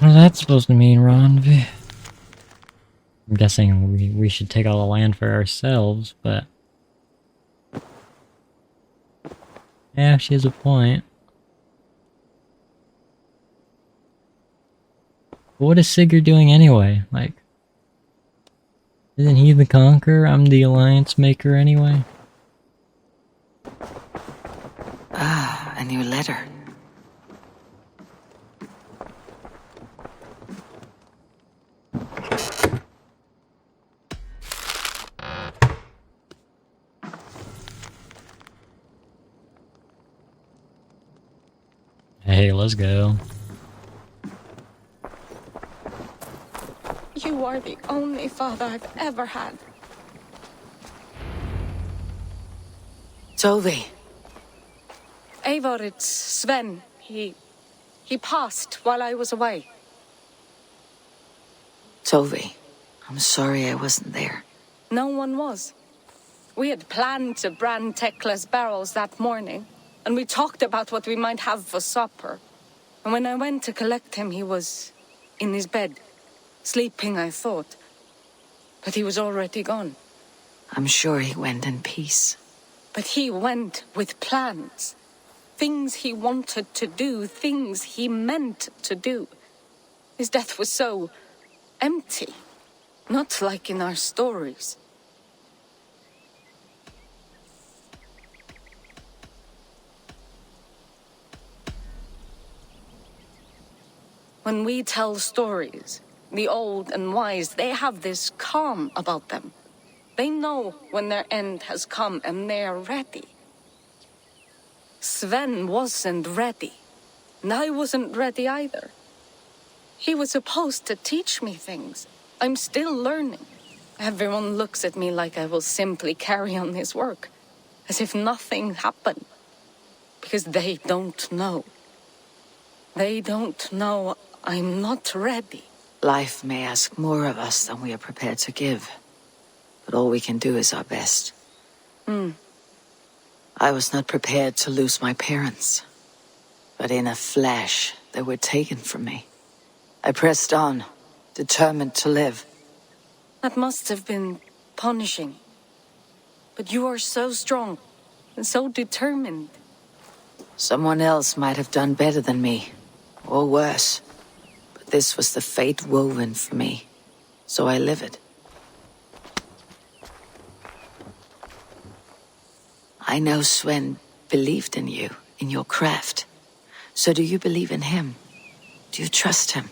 What is that supposed to mean, Ron? I'm guessing we should take all the land for ourselves, but... yeah, she has a point. But what is Sigurd doing anyway? Like... isn't he the conqueror? I'm the alliance maker anyway? Ah, a new letter. Hey, let's go. You are the only father I've ever had. Tove. Eivor, it's Sven. He passed while I was away. Tove, I'm sorry I wasn't there. No one was. We had planned to brand Tekla's barrels that morning, and we talked about what we might have for supper. And when I went to collect him, he was in his bed. Sleeping, I thought. But he was already gone. I'm sure he went in peace. But he went with plans. Things he wanted to do, things he meant to do. His death was so empty. Not like in our stories. When we tell stories, the old and wise, they have this calm about them. They know when their end has come and they're ready. Sven wasn't ready, and I wasn't ready either. He was supposed to teach me things. I'm still learning. Everyone looks at me like I will simply carry on his work, as if nothing happened. Because they don't know. They don't know I'm not ready. Life may ask more of us than we are prepared to give. But all we can do is our best. I was not prepared to lose my parents. But in a flash, they were taken from me. I pressed on, determined to live. That must have been punishing. But you are so strong and so determined. Someone else might have done better than me, or worse. But this was the fate woven for me, so I live it. I know Sven believed in you, in your craft. So do you believe in him? Do you trust him?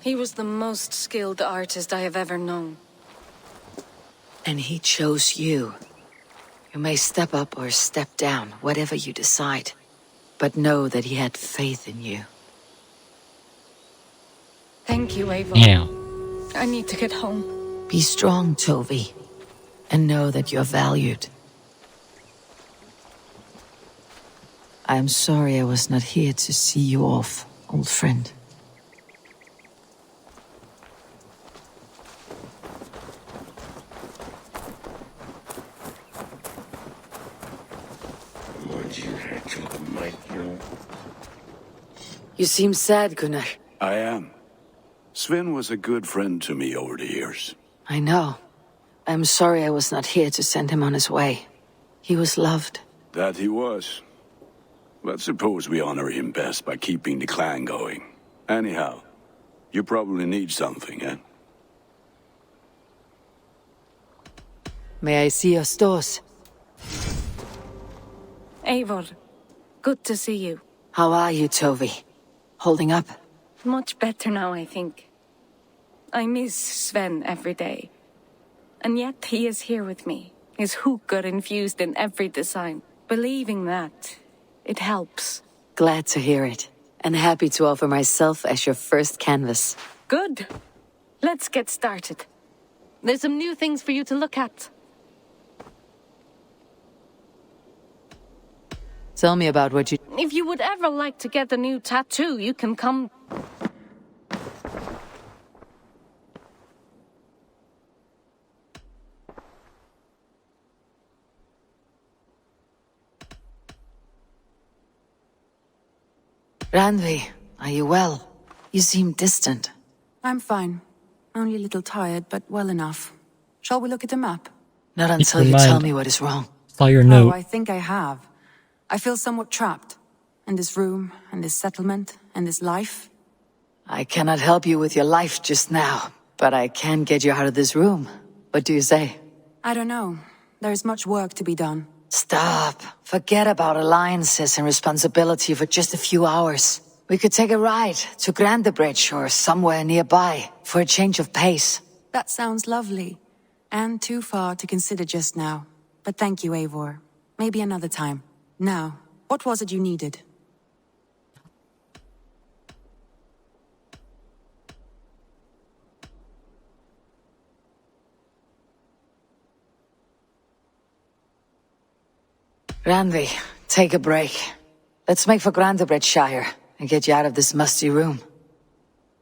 He was the most skilled artist I have ever known. And he chose you. You may step up or step down, whatever you decide. But know that he had faith in you. Thank you, Eivor. Yeah. I need to get home. Be strong, Tove. And know that you're valued. I'm sorry I was not here to see you off, old friend. You seem sad, Gunnar. I am. Sven was a good friend to me over the years. I know. I'm sorry I was not here to send him on his way. He was loved. That he was. But suppose we honor him best by keeping the clan going. Anyhow, you probably need something, eh? May I see your stores? Eivor, good to see you. How are you, Tove? Holding up? Much better now, I think. I miss Sven every day. And yet he is here with me. His hooker infused in every design. Believing that, it helps. Glad to hear it. And happy to offer myself as your first canvas. Good. Let's get started. There's some new things for you to look at. Tell me about what you... If you would ever like to get a new tattoo, you can come... Randvi, are you well? You seem distant. I'm fine. Only a little tired, but well enough. Shall we look at the map? Not until Keep in you tell mind- me what is wrong. Saw your Oh, note. I think I have. I feel somewhat trapped. In this room, and this settlement, and this life. I cannot help you with your life just now, but I can get you out of this room. What do you say? I don't know. There is much work to be done. Stop. Forget about alliances and responsibility for just a few hours. We could take a ride to Grandebridge or somewhere nearby for a change of pace. That sounds lovely. And too far to consider just now. But thank you, Eivor. Maybe another time. Now, what was it you needed? Randvi, take a break. Let's make for Grandebridgeshire and get you out of this musty room.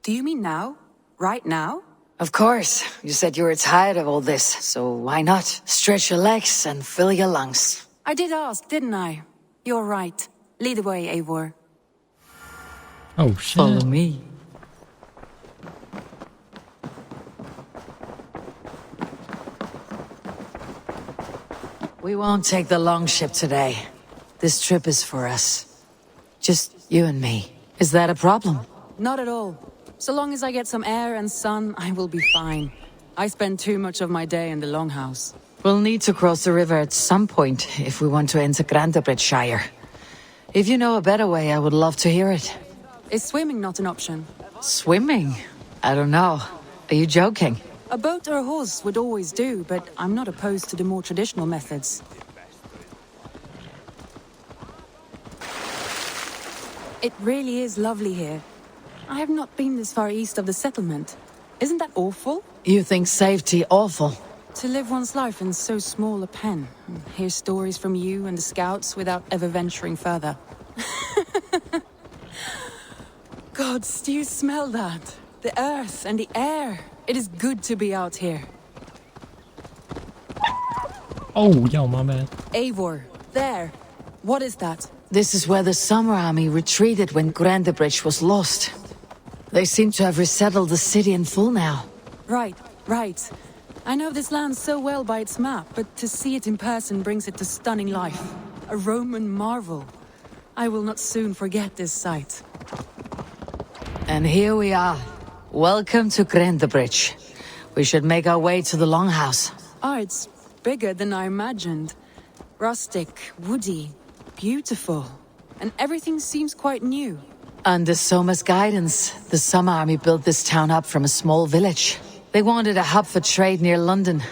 Do you mean now? Right now? Of course. You said you were tired of all this, so why not? Stretch your legs and fill your lungs. I did ask, didn't I? You're right. Lead the way, Eivor. Oh shit. Follow me. We won't take the long ship today. This trip is for us. Just you and me. Is that a problem? Not at all. So long as I get some air and sun, I will be fine. I spend too much of my day in the longhouse. We'll need to cross the river at some point if we want to enter Grandebridgeshire. If you know a better way, I would love to hear it. Is swimming not an option? Swimming? I don't know. Are you joking? A boat or a horse would always do, but I'm not opposed to the more traditional methods. It really is lovely here. I have not been this far east of the settlement. Isn't that awful? You think safety awful? To live one's life in so small a pen, and hear stories from you and the scouts without ever venturing further. Gods, do you smell that? The earth and the air. It is good to be out here. Oh, yo, my bad. Eivor, there. What is that? This is where the Summer Army retreated when Grandebridge was lost. They seem to have resettled the city in full now. Right, right. I know this land so well by its map, but to see it in person brings it to stunning life. A Roman marvel. I will not soon forget this sight. And here we are. Welcome to Grandebridge. We should make our way to the Longhouse. Oh, it's bigger than I imagined. Rustic, woody, beautiful. And everything seems quite new. Under Soma's guidance, the Summer Army built this town up from a small village. They wanted a hub for trade near London,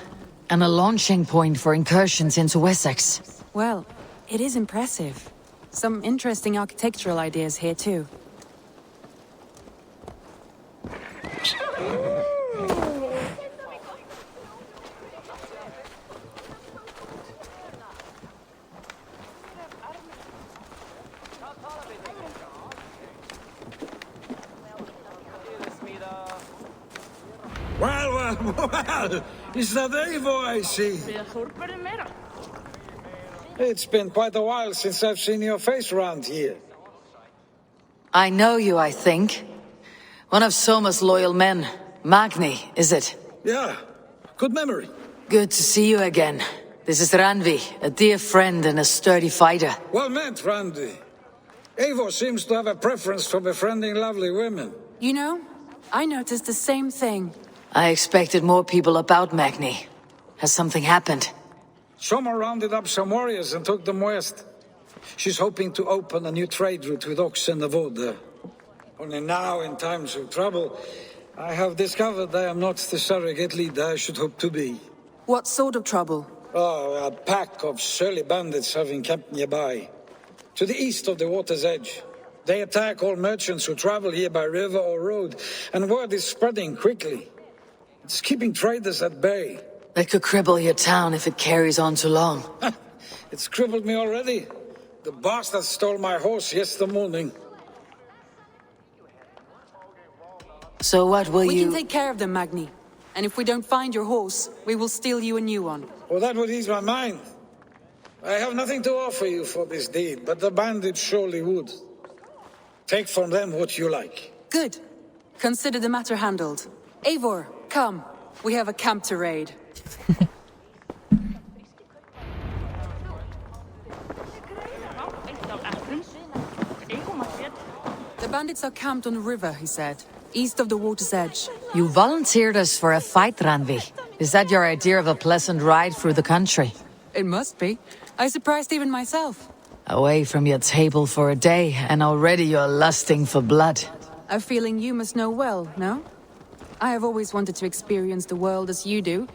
and a launching point for incursions into Wessex. Well, it is impressive. Some interesting architectural ideas here too. Well, is that Eivor I see? It's been quite a while since I've seen your face around here. I know you, I think. One of Soma's loyal men. Magni, is it? Yeah, good memory. Good to see you again. This is Randvi, a dear friend and a sturdy fighter. Well met, Randy. Eivor seems to have a preference for befriending lovely women. You know, I noticed the same thing. I expected more people about Magni. Has something happened? Soma rounded up some warriors and took them west. She's hoping to open a new trade route with Oxenefordscire. Only now, in times of trouble, I have discovered I am not the surrogate leader I should hope to be. What sort of trouble? Oh, a pack of surly bandits have encamped nearby. To the east of the water's edge. They attack all merchants who travel here by river or road, and word is spreading quickly. It's keeping traders at bay. That could cripple your town if it carries on too long. It's crippled me already. The bastard stole my horse yesterday morning. So what will We you... can take care of them, Magni. And if we don't find your horse, we will steal you a new one. Well, that would ease my mind. I have nothing to offer you for this deed, but the bandits surely would. Take from them what you like. Good. Consider the matter handled. Eivor, come. We have a camp to raid. The bandits are camped on the river, he said, east of the water's edge. You volunteered us for a fight, Ranvi. Is that your idea of a pleasant ride through the country? It must be. I surprised even myself. Away from your table for a day, and already you're lusting for blood. A feeling you must know well, no? I have always wanted to experience the world as you do,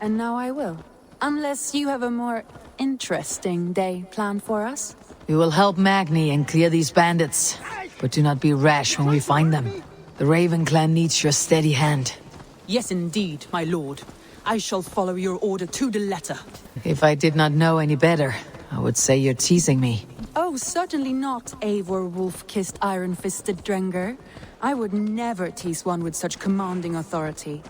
and now I will. Unless you have a more interesting day planned for us. We will help Magni and clear these bandits, but do not be rash when we find them. The Raven clan needs your steady hand. Yes, indeed, my lord. I shall follow your order to the letter. If I did not know any better, I would say you're teasing me. Oh, certainly not, Eivor wolf-kissed iron-fisted Drenger. I would never tease one with such commanding authority.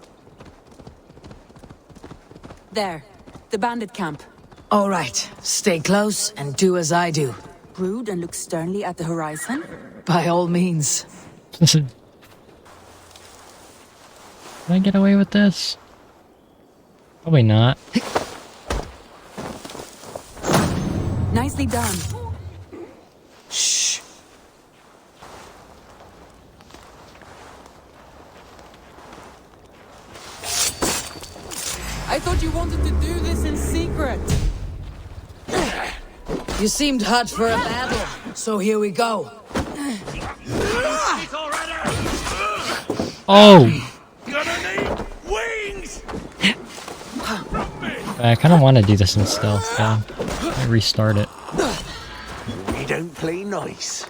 There, the bandit camp. All right, stay close and do as I do. Brood and look sternly at the horizon. By all means. Can I get away with this? Probably not. Nicely done. Shh. I thought you wanted to do this in secret. You seemed hot for a battle, so here we go. Oh! Gonna need wings! I kind of want to do this in stealth, though. I restart it. We don't play nice.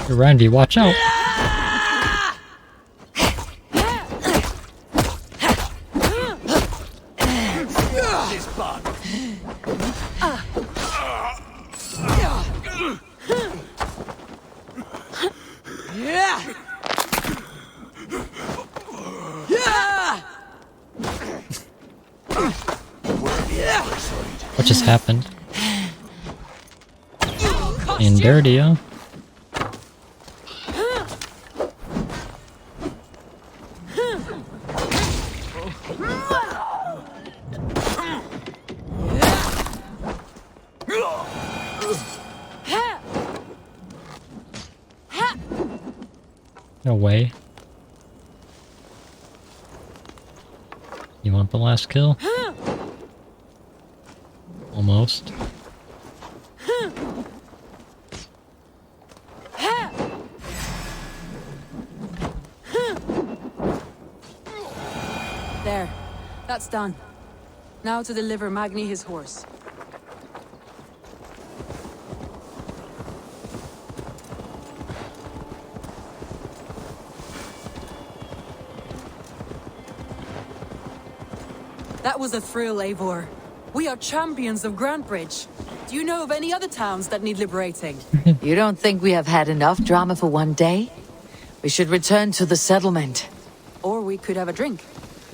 Randy, watch out! What just happened? And dirty, huh? No way. You want the last kill? Almost. There. That's done. Now to deliver Magni his horse. That was a thrill, Eivor. We are champions of Grantbridge. Do you know of any other towns that need liberating? You don't think we have had enough drama for one day? We should return to the settlement. Or we could have a drink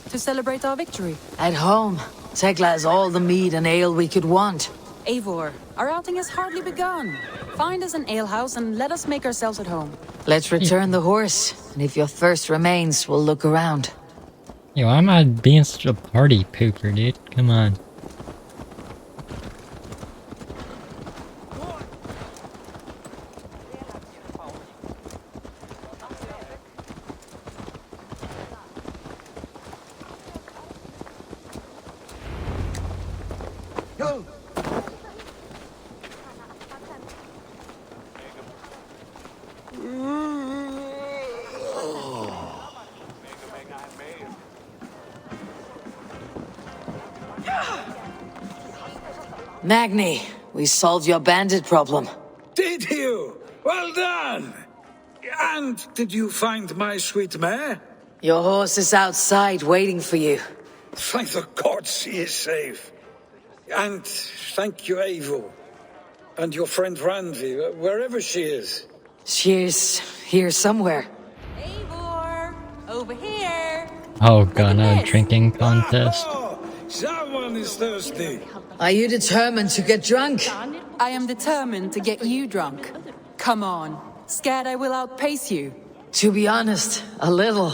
to celebrate our victory. At home, Tekla has all the mead and ale we could want. Eivor, our outing has hardly begun. Find us an alehouse and let us make ourselves at home. Let's return the horse, and if your thirst remains, we'll look around. Yo, I'm not being such a party pooper, dude. Come on. Magni, we solved your bandit problem. Did you? Well done! And did you find my sweet mare? Your horse is outside waiting for you. Thank the gods she is safe. And thank you, Eivor. And your friend Ranvi, wherever she is. She's here somewhere. Over here. Oh god, another drinking contest. Oh, someone is thirsty. Are you determined to get drunk? I am determined to get you drunk. Come on. Scared I will outpace you? To be honest, a little.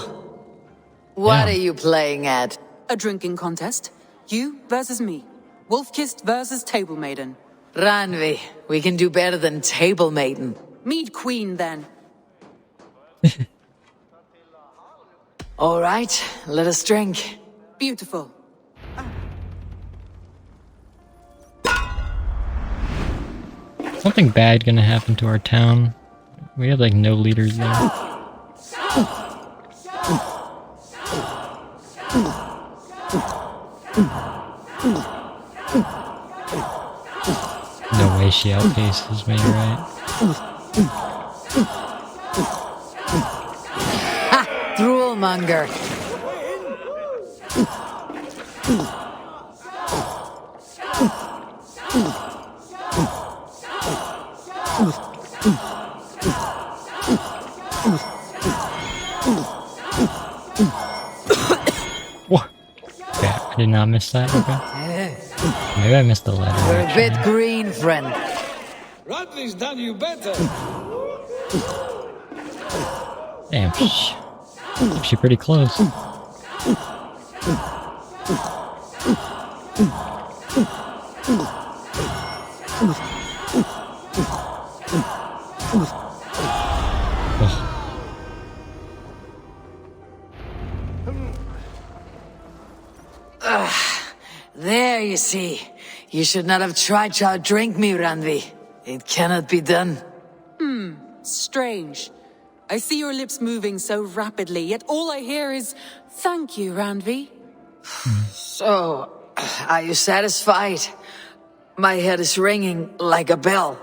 What Yeah. are you playing at? A drinking contest. You versus me. Wolf-kissed versus table maiden. Ranvi, we can do better than table maiden. Mead queen, then. All right, let us drink. Beautiful. Something bad gonna happen to our town. We have like no leaders there. No way she outpaces me, right? Ha! Droolmonger. What? Yeah, I did not miss that. Okay. Maybe I missed the letter. We're a actually. bit green, friend. Radley's done you better. Damn, she pretty close. There, you see. You should not have tried to outdrink me, Ranvi. It cannot be done. Strange. I see your lips moving so rapidly, yet all I hear is, "Thank you, Ranvi." So, are you satisfied? My head is ringing like a bell.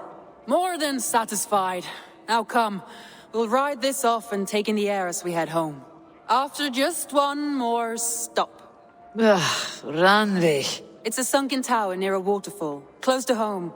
More than satisfied. Now come, we'll ride this off and take in the air as we head home. After just one more stop. Ranvi. It's a sunken tower near a waterfall, close to home.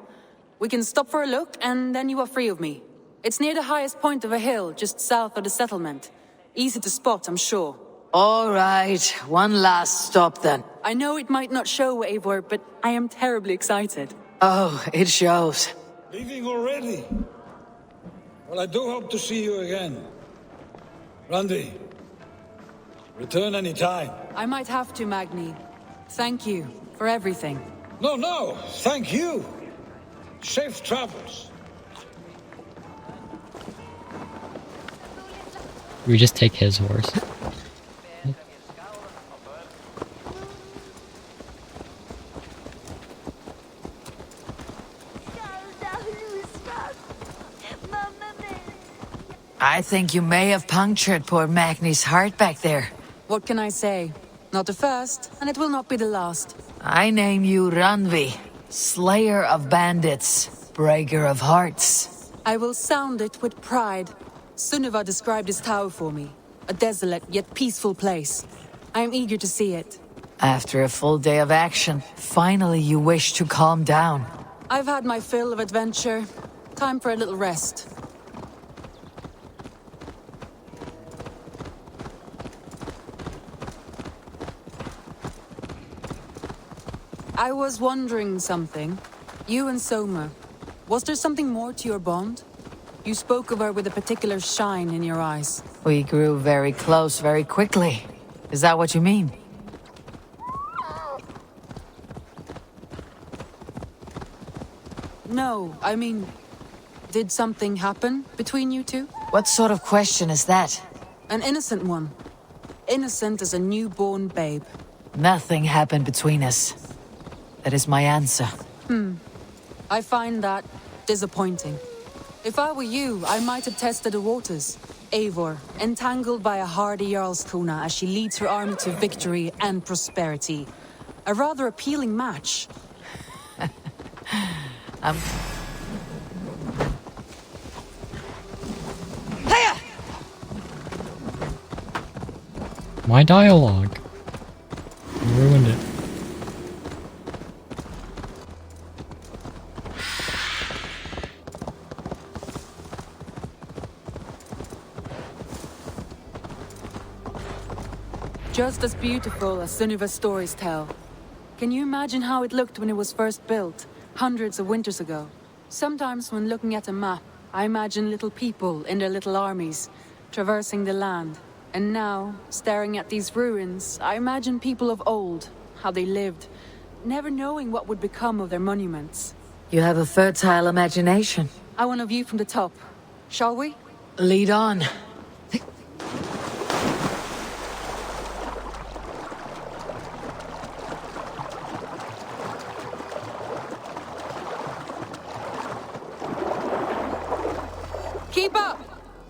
We can stop for a look, and then you are free of me. It's near the highest point of a hill, just south of the settlement. Easy to spot, I'm sure. All right, one last stop then. I know it might not show, Eivor, but I am terribly excited. Oh, it shows. Leaving already? Well, I do hope to see you again. Randy, return any time. I might have to, Magni. Thank you for everything. No, thank you. Safe travels. We just take his horse. I think you may have punctured poor Magni's heart back there. What can I say? Not the first, and it will not be the last. I name you Ranvi, slayer of bandits, breaker of hearts. I will sound it with pride. Sunniva described this tower for me. A desolate yet peaceful place. I am eager to see it. After a full day of action, finally you wish to calm down. I've had my fill of adventure. Time for a little rest. I was wondering something. You and Soma. Was there something more to your bond? You spoke of her with a particular shine in your eyes. We grew very close very quickly. Is that what you mean? No, I mean... Did something happen between you two? What sort of question is that? An innocent one. Innocent as a newborn babe. Nothing happened between us. That is my answer. I find that disappointing. If I were you, I might have tested the waters. Eivor, entangled by a hardy Jarlskona as she leads her army to victory and prosperity. A rather appealing match. My dialogue. You ruined it. Just as beautiful as Sunniva's stories tell. Can you imagine how it looked when it was first built, hundreds of winters ago? Sometimes when looking at a map, I imagine little people in their little armies, traversing the land. And now, staring at these ruins, I imagine people of old, how they lived, never knowing what would become of their monuments. You have a fertile imagination. I want a view from the top. Shall we? Lead on. Keep up!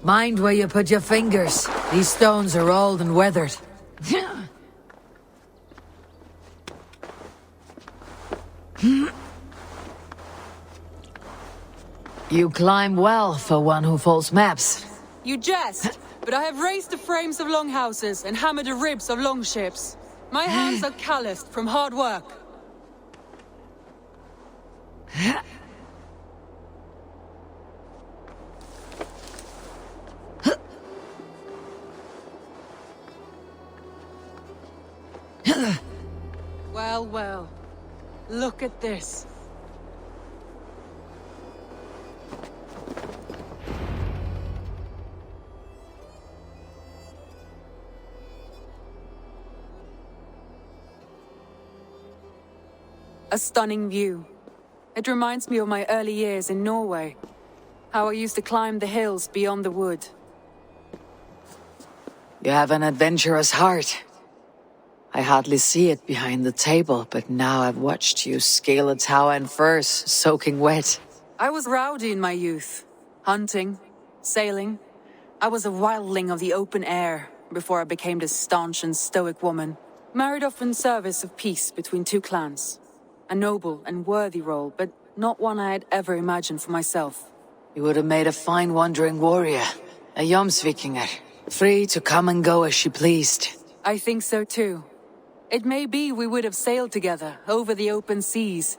Mind where you put your fingers. These stones are old and weathered. You climb well for one who folds maps. You jest, but I have raised the frames of longhouses and hammered the ribs of longships. My hands are calloused from hard work. Well, well. Look at this. A stunning view. It reminds me of my early years in Norway. How I used to climb the hills beyond the wood. You have an adventurous heart. I hardly see it behind the table, but now I've watched you scale a tower in furs, soaking wet. I was rowdy in my youth. Hunting, sailing. I was a wildling of the open air before I became this staunch and stoic woman. Married off in service of peace between two clans. A noble and worthy role, but not one I had ever imagined for myself. You would have made a fine wandering warrior, a Jomsvikinger, free to come and go as she pleased. I think so too. It may be we would have sailed together over the open seas,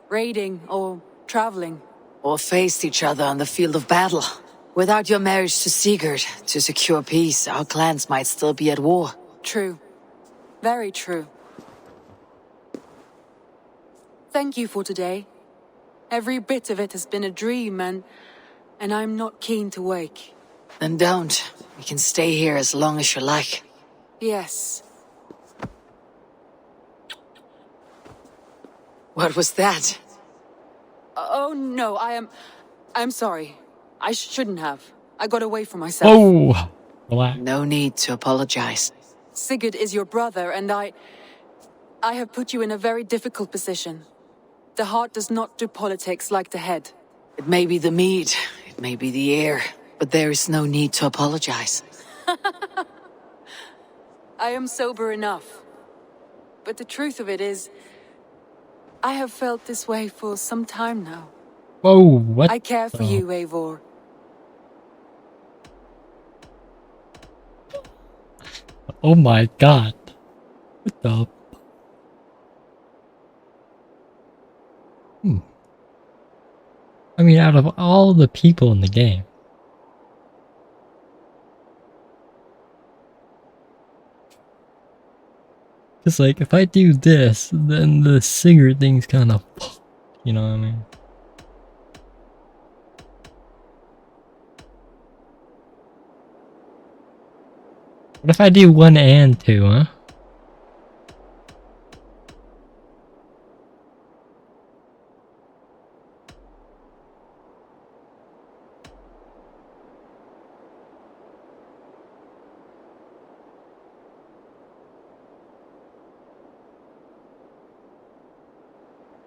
raiding or traveling. Or faced each other on the field of battle. Without your marriage to Sigurd, to secure peace, our clans might still be at war. True. Very true. Thank you for today. Every bit of it has been a dream, and I'm not keen to wake. Then don't. We can stay here as long as you like. Yes. What was that? Oh no, I'm sorry. I shouldn't have. I got away from myself. Oh, relax. No need to apologize. Sigurd is your brother, and I have put you in a very difficult position. The heart does not do politics like the head. It may be the mead, it may be the air, but there is no need to apologize. I am sober enough. But the truth of it is, I have felt this way for some time now. Whoa, what? I care for you, Eivor. Oh my god. What the? I mean, out of all the people in the game. Cause like, if I do this, then the Sigurd thing's kind of, you know what I mean? What if I do 1 and 2, huh?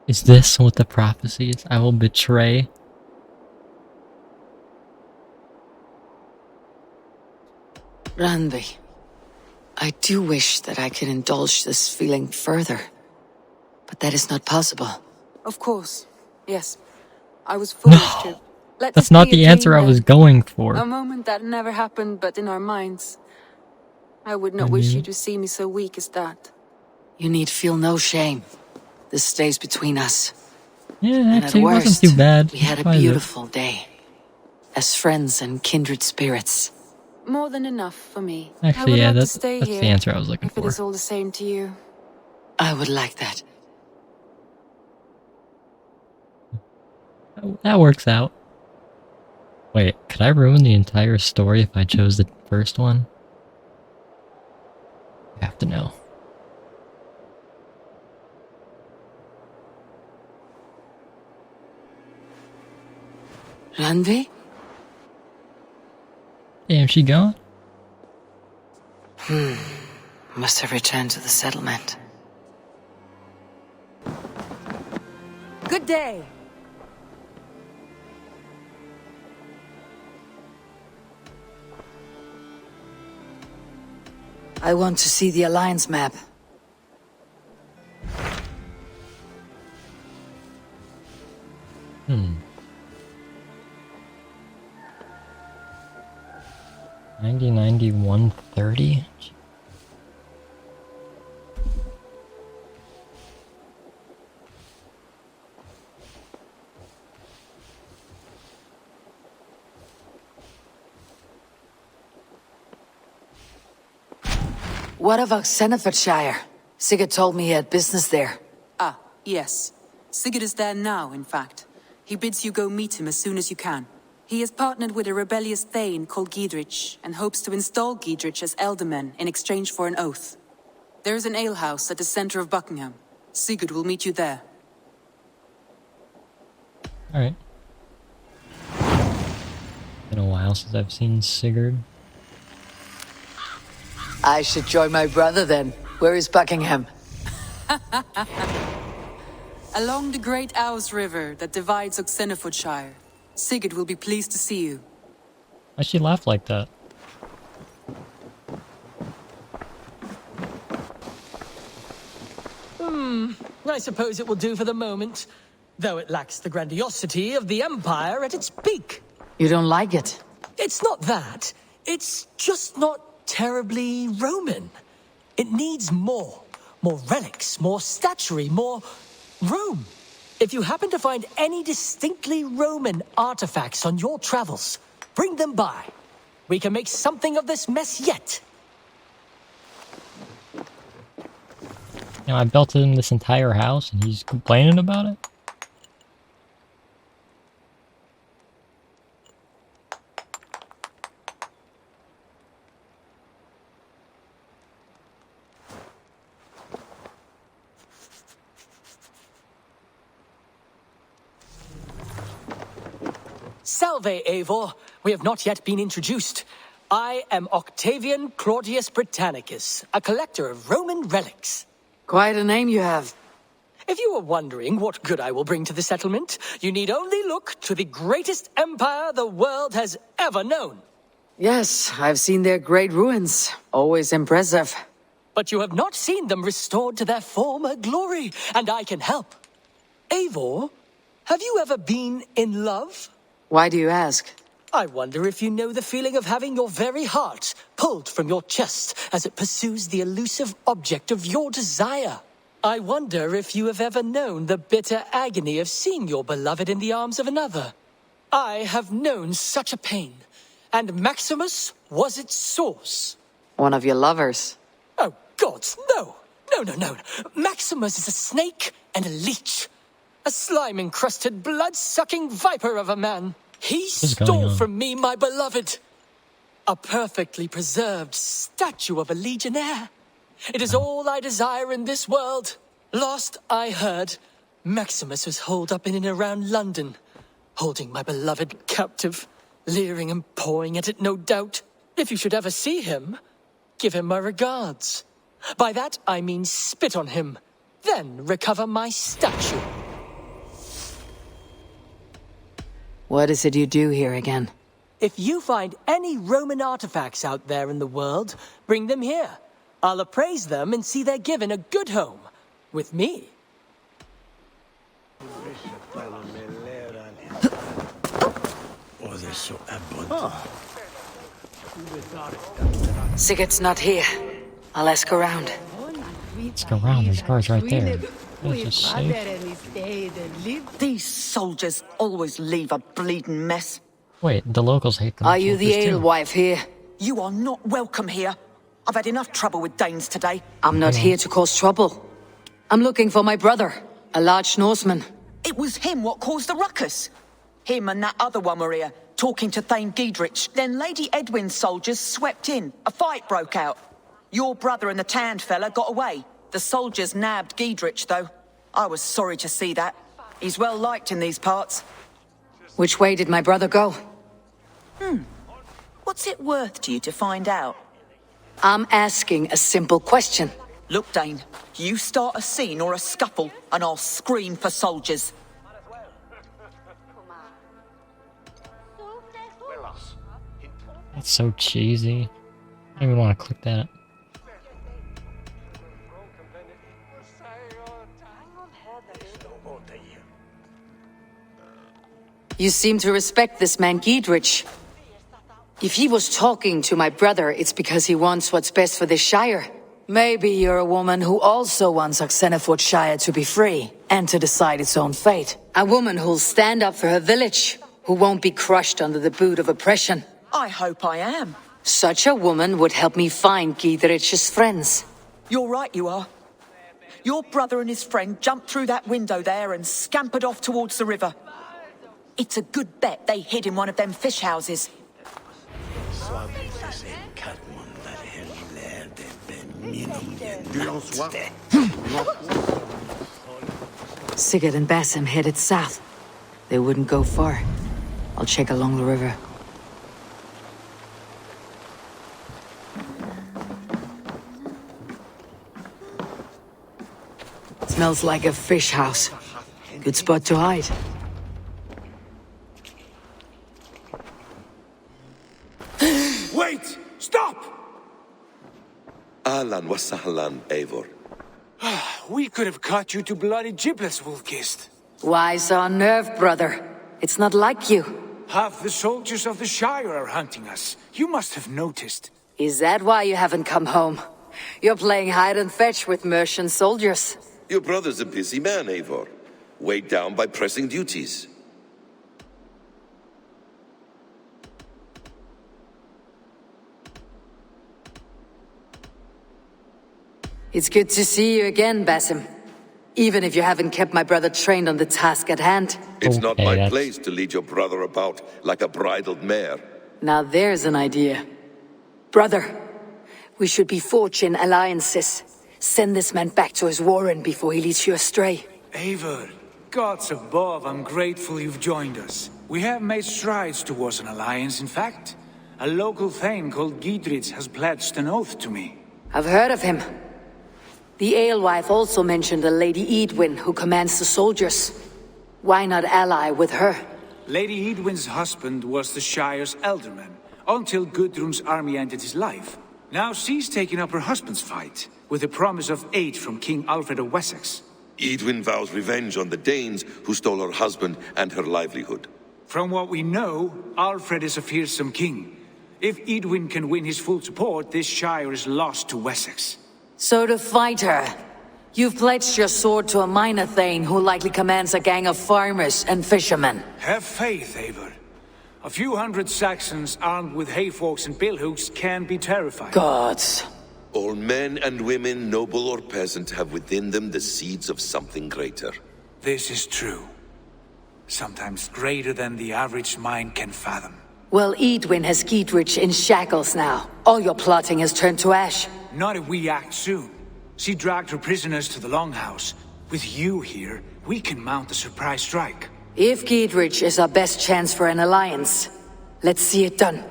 Is this what the prophecy is? I will betray. Randvi, I do wish that I could indulge this feeling further. But that is not possible. Of course. Yes. I was foolish to. Let That's this not be a the answer I dream was then. going for. A moment that never happened but in our minds. I would not wish you to see me so weak as that. You need feel no shame. This stays between us. Yeah, And actually, at it wasn't worst, too bad. we had a Why is it? beautiful day. As friends and kindred spirits. More than enough for me. I Actually, would yeah, like to that's stay the here, answer I was looking if it for. is all the same to you. I would like that. That works out. Wait, could I ruin the entire story if I chose the first one? I have to know. Randvi? Damn, she gone? Must have returned to the settlement. Good day. I want to see the Alliance map. Hmm. 90-90-130? What of Oxenefordscire? Sigurd told me he had business there. Ah, yes. Sigurd is there now, in fact. He bids you go meet him as soon as you can. He has partnered with a rebellious thane called Giedrich, and hopes to install Giedrich as elderman in exchange for an oath. There is an alehouse at the center of Buckingham. Sigurd will meet you there. Alright. Been a while since I've seen Sigurd. I should join my brother then. Where is Buckingham? Along the great Ouse River that divides Oxenefordscire. Sigurd will be pleased to see you. Why'd she laugh like that? I suppose it will do for the moment, though it lacks the grandiosity of the Empire at its peak. You don't like it? It's not that. It's just not terribly Roman. It needs more. More relics, more statuary, more Rome. If you happen to find any distinctly Roman artifacts on your travels, bring them by. We can make something of this mess yet. You know, I built him this entire house and he's complaining about it? Salve, Eivor. We have not yet been introduced. I am Octavian Claudius Britannicus, a collector of Roman relics. Quite a name you have. If you are wondering what good I will bring to the settlement, you need only look to the greatest empire the world has ever known. Yes, I've seen their great ruins. Always impressive. But you have not seen them restored to their former glory, and I can help. Eivor, have you ever been in love? Why do you ask? I wonder if you know the feeling of having your very heart pulled from your chest as it pursues the elusive object of your desire. I wonder if you have ever known the bitter agony of seeing your beloved in the arms of another. I have known such a pain, and Maximus was its source. One of your lovers. Oh, gods, no! No. Maximus is a snake and a leech. A slime-encrusted, blood-sucking viper of a man. He stole from me my beloved. A perfectly preserved statue of a legionnaire. It is all I desire in this world. Last I heard, Maximus was holed up in and around London, holding my beloved captive, leering and pawing at it, no doubt. If you should ever see him, give him my regards. By that I mean spit on him, then recover my statue. What is it you do here again? If you find any Roman artifacts out there in the world, bring them here. I'll appraise them and see they're given a good home. With me. Sigurd's not here. I'll ask around. Let's go around, there's guards right there. That's just safe. These soldiers always leave a bleeding mess. Wait, the locals hate them. Are you the soldiers too. alewife here? You are not welcome here. I've had enough trouble with Danes today. I'm not here to cause trouble. I'm looking for my brother, a large Norseman. It was him what caused the ruckus. Him and that other one were here, talking to Thane Giedrich. Then Lady Edwin's soldiers swept in. A fight broke out. Your brother and the tanned fella got away. The soldiers nabbed Giedrich, though. I was sorry to see that. He's well liked in these parts. Which way did my brother go? What's it worth to you to find out? I'm asking a simple question. Look, Dane, you start a scene or a scuffle, and I'll scream for soldiers. That's so cheesy. I don't even want to click that. You seem to respect this man Giedrich. If he was talking to my brother, it's because he wants what's best for this shire. Maybe you're a woman who also wants Oxenefordscire to be free and to decide its own fate. A woman who'll stand up for her village, who won't be crushed under the boot of oppression. I hope I am. Such a woman would help me find Giedrich's friends. You're right, you are. Your brother and his friend jumped through that window there and scampered off towards the river. It's a good bet they hid in one of them fish houses. Sigurd and Basim headed south. They wouldn't go far. I'll check along the river. Smells like a fish house. Good spot to hide. Wait! Stop! Ahlan wa sahlan, Eivor. We could have cut you to bloody giblets, Wolfkist. Why so unnerved, brother? It's not like you. Half the soldiers of the Shire are hunting us. You must have noticed. Is that why you haven't come home? You're playing hide and fetch with Mercian soldiers. Your brother's a busy man, Eivor. Weighed down by pressing duties. It's good to see you again, Basim. Even if you haven't kept my brother trained on the task at hand. It's not my place to lead your brother about like a bridled mare. Now there's an idea. Brother, we should be forging alliances. Send this man back to his warren before he leads you astray. Eivor, gods above, I'm grateful you've joined us. We have made strides towards an alliance, in fact. A local thane called Giedrich has pledged an oath to me. I've heard of him. The alewife also mentioned a Lady Edwin who commands the soldiers. Why not ally with her? Lady Edwin's husband was the Shire's elderman, until Gudrun's army ended his life. Now she's taken up her husband's fight, with the promise of aid from King Alfred of Wessex. Edwin vows revenge on the Danes who stole her husband and her livelihood. From what we know, Alfred is a fearsome king. If Edwin can win his full support, this Shire is lost to Wessex. So to fight her, you've pledged your sword to a minor thane who likely commands a gang of farmers and fishermen. Have faith, Eivor. A few hundred Saxons armed with hayforks and billhooks can be terrifying. Gods. All men and women, noble or peasant, have within them the seeds of something greater. This is true. Sometimes greater than the average mind can fathom. Well, Edwin has Giedrich in shackles now. All your plotting has turned to ash. Not if we act soon. She dragged her prisoners to the Longhouse. With you here, we can mount a surprise strike. If Giedrich is our best chance for an alliance, let's see it done.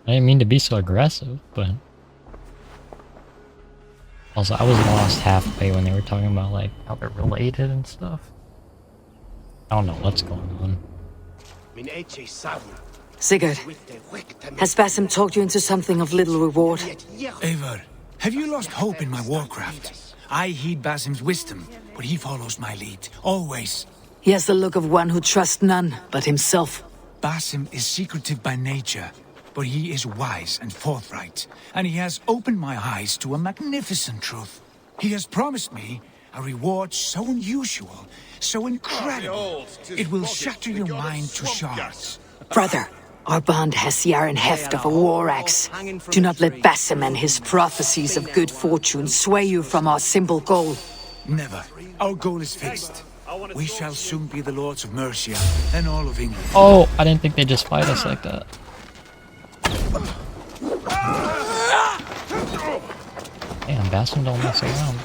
I didn't mean to be so aggressive, but... Also, I was lost halfway when they were talking about, like, how they're related and stuff. I don't know what's going on. Sigurd, has Basim talked you into something of little reward? Eivor, have you lost hope in my warcraft? I heed Basim's wisdom, but he follows my lead, always. He has the look of one who trusts none but himself. Basim is secretive by nature, but he is wise and forthright, and he has opened my eyes to a magnificent truth. He has promised me a reward so unusual, so incredible, it will shatter your mind to shards. Brother, Our bond has the iron heft of a war axe. Do not let Basim and his prophecies of good fortune sway you from our simple goal. Never. Our goal is fixed. We shall soon be the lords of Mercia and all of England. Oh, I didn't think they'd just fight us like that. Damn, Basim don't mess around.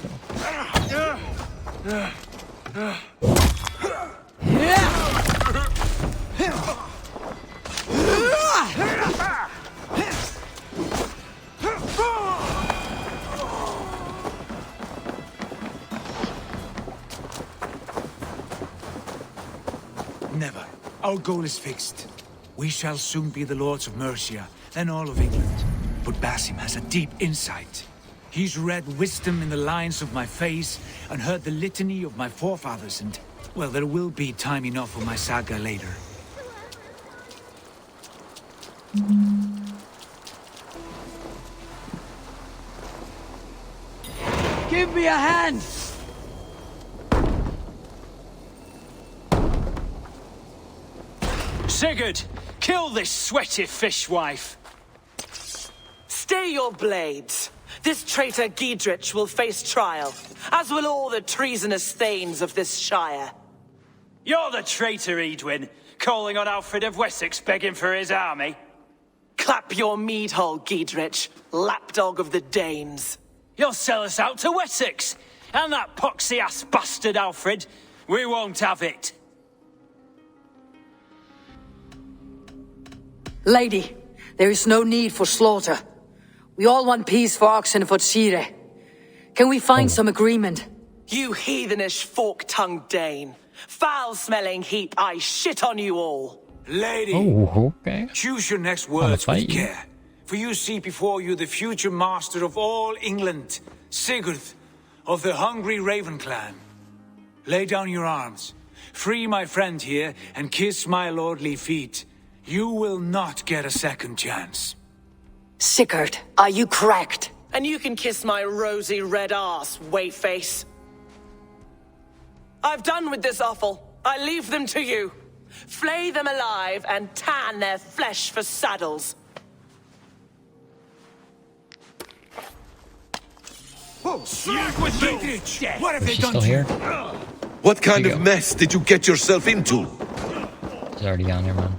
Never. Our goal is fixed. We shall soon be the lords of Mercia and all of England. But Basim has a deep insight. He's read wisdom in the lines of my face and heard the litany of my forefathers, and, well, there will be time enough for my saga later. Give me a hand! Sigurd, kill this sweaty fishwife. Stay your blades. This traitor Giedrich will face trial, as will all the treasonous thanes of this shire. You're the traitor, Edwin, calling on Alfred of Wessex begging for his army. Clap your mead hole, Giedrich, lapdog of the Danes. You'll sell us out to Wessex, and that poxy-ass bastard Alfred. We won't have it. Lady, there is no need for slaughter. We all want peace for Oxenefordscire. Can we find some agreement? You heathenish fork-tongued Dane. Foul-smelling heap, I shit on you all. Lady, okay. Choose your next words with you. care. For you see before you the future master of all England, Sigurd, of the hungry Raven clan. Lay down your arms. Free my friend here and kiss my lordly feet. You will not get a second chance. Sigurd, are you cracked? And you can kiss my rosy red ass, wayface. I've done with this offal. I leave them to you. Flay them alive and tan their flesh for saddles. With you! What have they done Still to here? you? What kind of mess did you get yourself into? He's already on here, man.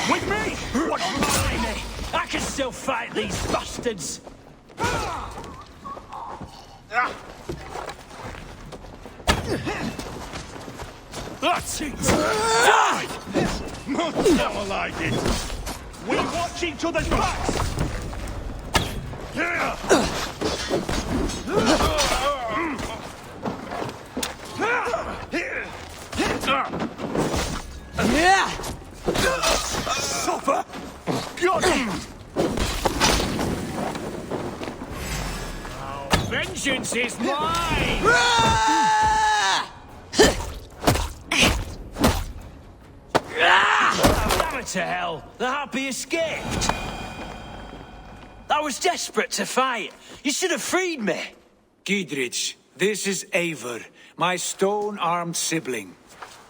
With me? What blimey? I can still fight these bastards. That's it! Die! Not how I like it! We watch each other's backs! Suffer! Got him! Oh, vengeance is mine! Damn it to hell! The happy escaped! I was desperate to fight. You should have freed me. Giedrich, this is Eivor, my stone-armed sibling.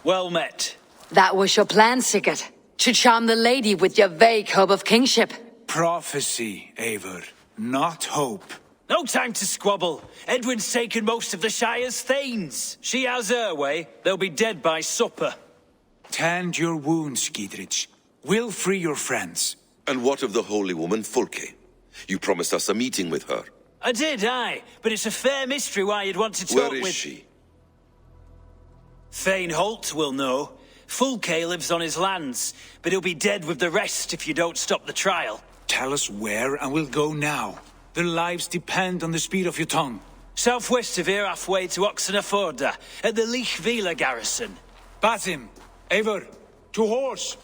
Well met. That was your plan, Sigurd. To charm the lady with your vague hope of kingship. Prophecy, Eivor, not hope. No time to squabble. Edwin's taken most of the Shire's thanes. She has her way. They'll be dead by supper. Tend your wounds, Giedrich. We'll free your friends. And what of the holy woman Fulke? You promised us a meeting with her. I did, aye. But it's a fair mystery why you'd want to talk with... Where is she? Thane Holt will know. Fulke lives on his lands, but he'll be dead with the rest if you don't stop the trial. Tell us where and we'll go now. Their lives depend on the speed of your tongue. Southwest of here, halfway to Oxeneforda, at the Lichvila garrison. Basim, Eivor, to horse!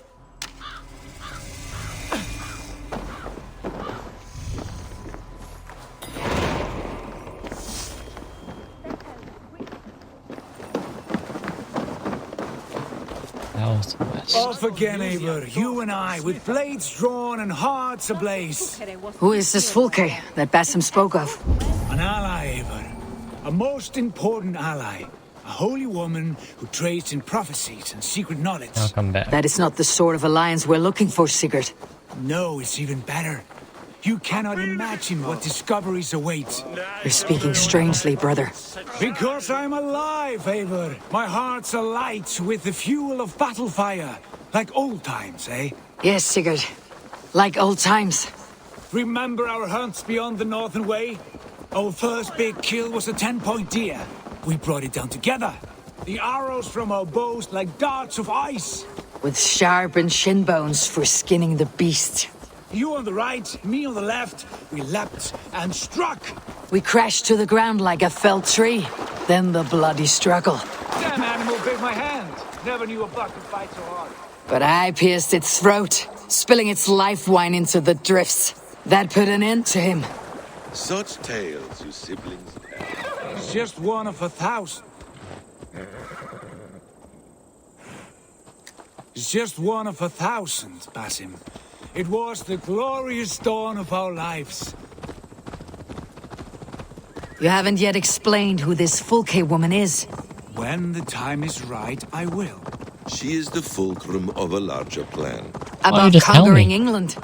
Southwest. Off again, Eivor. You and I, with blades drawn and hearts ablaze. Who is this Fulke that Basim spoke of? An ally, Eivor. A most important ally. A holy woman who trades in prophecies and secret knowledge. I'll come back. That is not the sort of alliance we're looking for, Sigurd. No, it's even better. You cannot imagine what discoveries await. You're speaking strangely, brother. Because I'm alive, Eivor. My heart's alight with the fuel of battle fire. Like old times, eh? Yes, Sigurd. Like old times. Remember our hunts beyond the Northern Way? Our first big kill was a 10-point deer. We brought it down together. The arrows from our bows like darts of ice. With sharpened shin bones for skinning the beast. You on the right, me on the left. We leapt and struck. We crashed to the ground like a felled tree. Then the bloody struggle. Damn animal bit my hand. Never knew a buck could fight so hard. But I pierced its throat, spilling its life wine into the drifts. That put an end to him. Such tales you siblings have. It's just one of 1,000. It's just one of 1,000, Basim. It was the glorious dawn of our lives. You haven't yet explained who this Fulke woman is. When the time is right, I will. She is the fulcrum of a larger plan. About conquering England.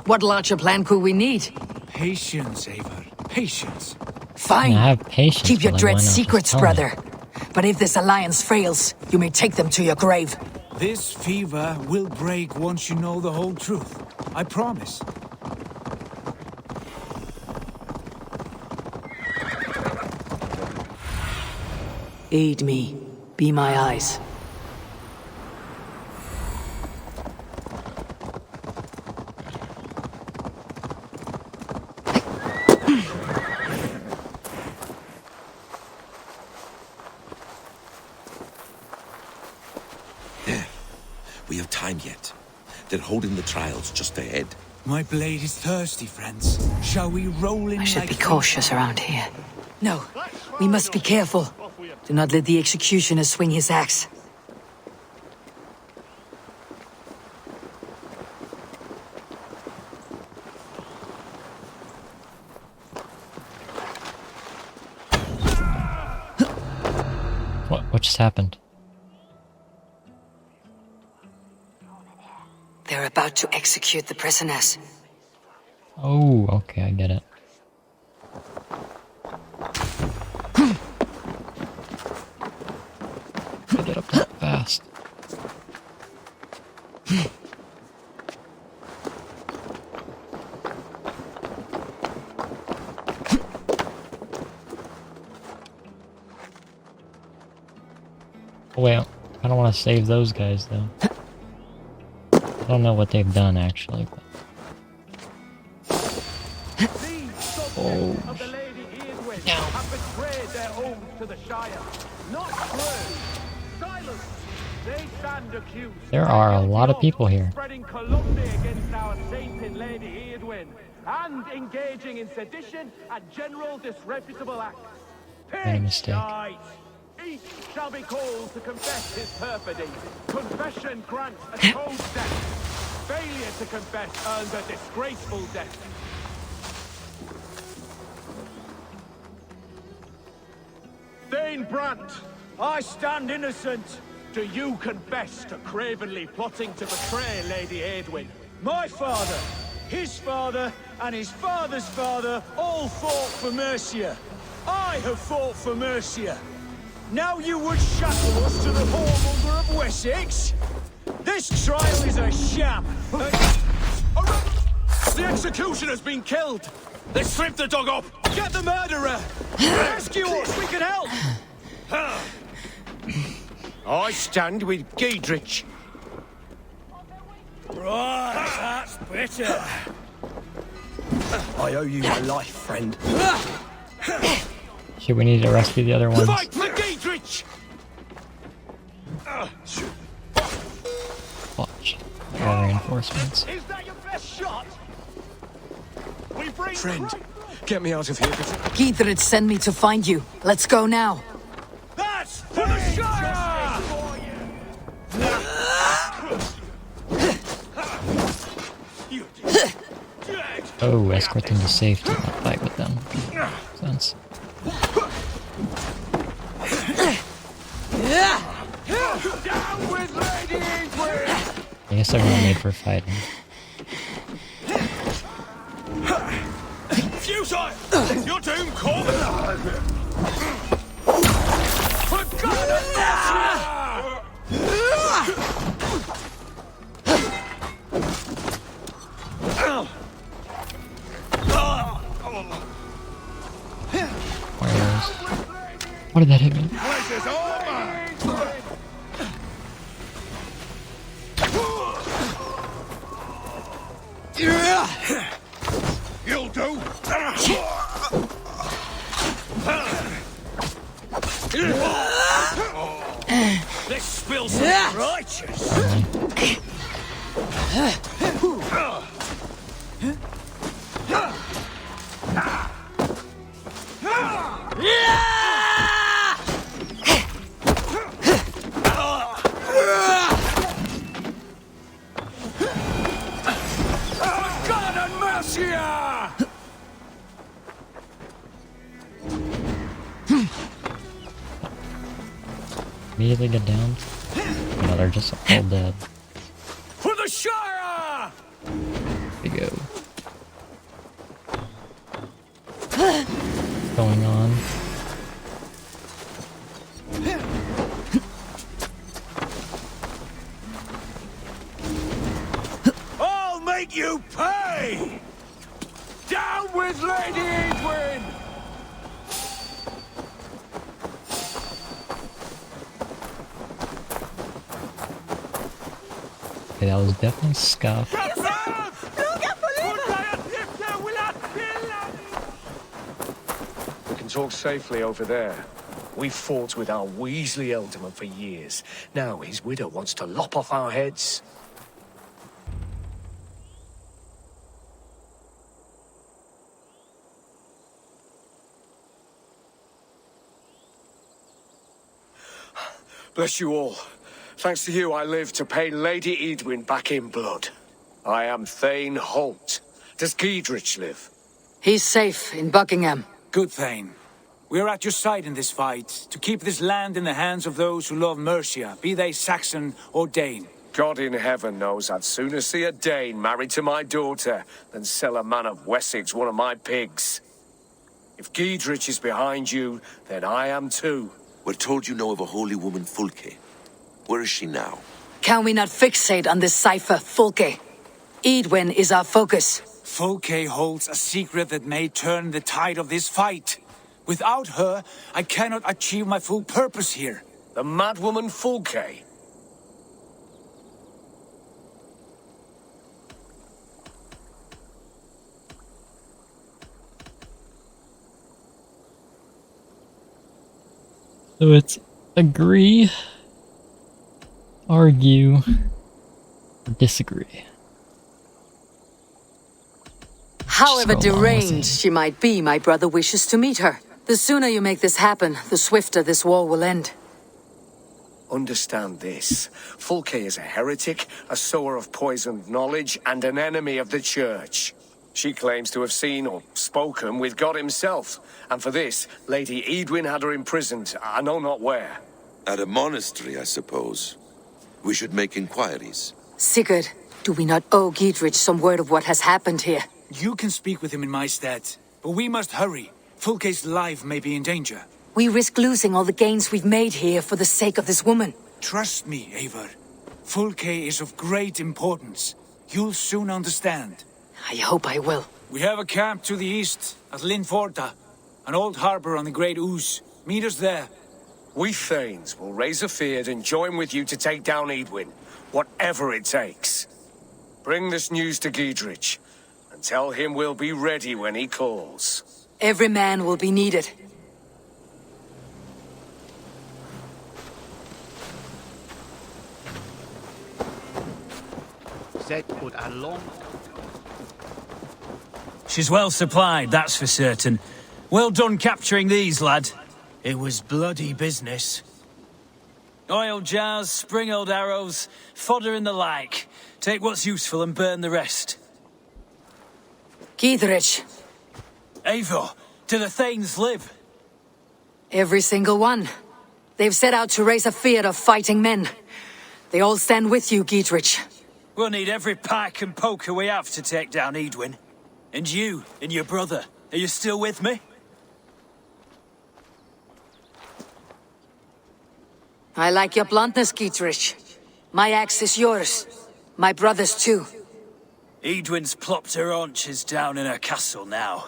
What larger plan could we need? Patience, Eivor. Patience. Fine. I have patience. Keep your but, like, dread why not just secrets, tell me? brother. But if this alliance fails, you may take them to your grave. This fever will break once you know the whole truth. I promise. Aid me. Be my eyes. We have time yet. They're holding the trials just ahead. My blade is thirsty, friends. Shall we roll in? I should like be cautious around here. No, we must be careful. Do not let the executioner swing his axe. What just happened? They're about to execute the prisoners. Oh, okay, I get it. Get it up that fast. Oh, wait, I don't want to save those guys though. I don't know what they've done actually. But... Oh. There are a lot of people here. And engaging in sedition and general disreputable acts. Made a mistake. Each shall be called to confess his perfidy. Confession grants a cold death. Failure to confess earns a disgraceful death. Thane Brandt, I stand innocent. Do you confess to cravenly plotting to betray Lady Eadwyn? My father, his father, and his father's father all fought for Mercia. I have fought for Mercia. Now you would shackle us to the whoremonger of Wessex? This trial is a sham. The executioner's been killed! They stripped the dog up! Get the murderer! Rescue us, we can help! I stand with Giedrich. Right, that's better. I owe you my life, friend. Shit, we need to rescue the other ones. Fight for Giedrich! Watch. More reinforcements. Is that your best shot? Friend, get me out of here. Giedrich sent me to find you. Let's go now. That's for the Shire! Oh, escort them to safety, not fight with them. Sense. Down with Lady Edwin! I guess they're not made for fighting. Futile! Your doom calls! For God and What did that hit me? Pleasure's all mine! You'll do! This spills righteous! God and mercy! Immediately get down. No, they're just all dead. For the Shire! There we go. What's going on? I'll make you pay! Down with Lady Edwin! Okay, that was definitely scuffed. We can talk safely over there. We've fought with our Weasley Elderman for years. Now his widow wants to lop off our heads. Bless you all. Thanks to you, I live to pay Lady Edwin back in blood. I am Thane Holt. Does Giedrich live? He's safe in Buckingham. Good, Thane. We are at your side in this fight, to keep this land in the hands of those who love Mercia, be they Saxon or Dane. God in heaven knows I'd sooner see a Dane married to my daughter than sell a man of Wessex one of my pigs. If Giedrich is behind you, then I am too. We're told you know of a holy woman, Flyt. Where is she now? Can we not fixate on this cipher, Flyt? Edwin is our focus. Flyt holds a secret that may turn the tide of this fight. Without her, I cannot achieve my full purpose here. The madwoman Flyt? So it's agree, argue, or disagree. However Just go along with deranged it. she might be, my brother wishes to meet her. The sooner you make this happen, the swifter this war will end. Understand this. Flyt is a heretic, a sower of poisoned knowledge, and an enemy of the Church. She claims to have seen or spoken with God himself, and for this, Lady Edwin had her imprisoned, I know not where. At a monastery, I suppose. We should make inquiries. Sigurd, do we not owe Giedrich some word of what has happened here? You can speak with him in my stead, but we must hurry. Flyt's life may be in danger. We risk losing all the gains we've made here for the sake of this woman. Trust me, Eivor. Flyt is of great importance. You'll soon understand. I hope I will. We have a camp to the east, at Linforda, an old harbor on the Great Ouse. Meet us there. We Thanes will raise a feard and join with you to take down Edwin, whatever it takes. Bring this news to Giedrich, and tell him we'll be ready when he calls. Every man will be needed. She's well supplied, that's for certain. Well done capturing these, lad. It was bloody business. Oil jars, spring-oiled arrows, fodder and the like. Take what's useful and burn the rest. Gidrich. Eivor, do the Thanes live? Every single one. They've set out to raise a fear of fighting men. They all stand with you, Gidrich. We'll need every pike and poker we have to take down Edwin. And you, and your brother, are you still with me? I like your bluntness, Gidrich. My axe is yours. My brother's too. Edwin's plopped her haunches down in her castle now.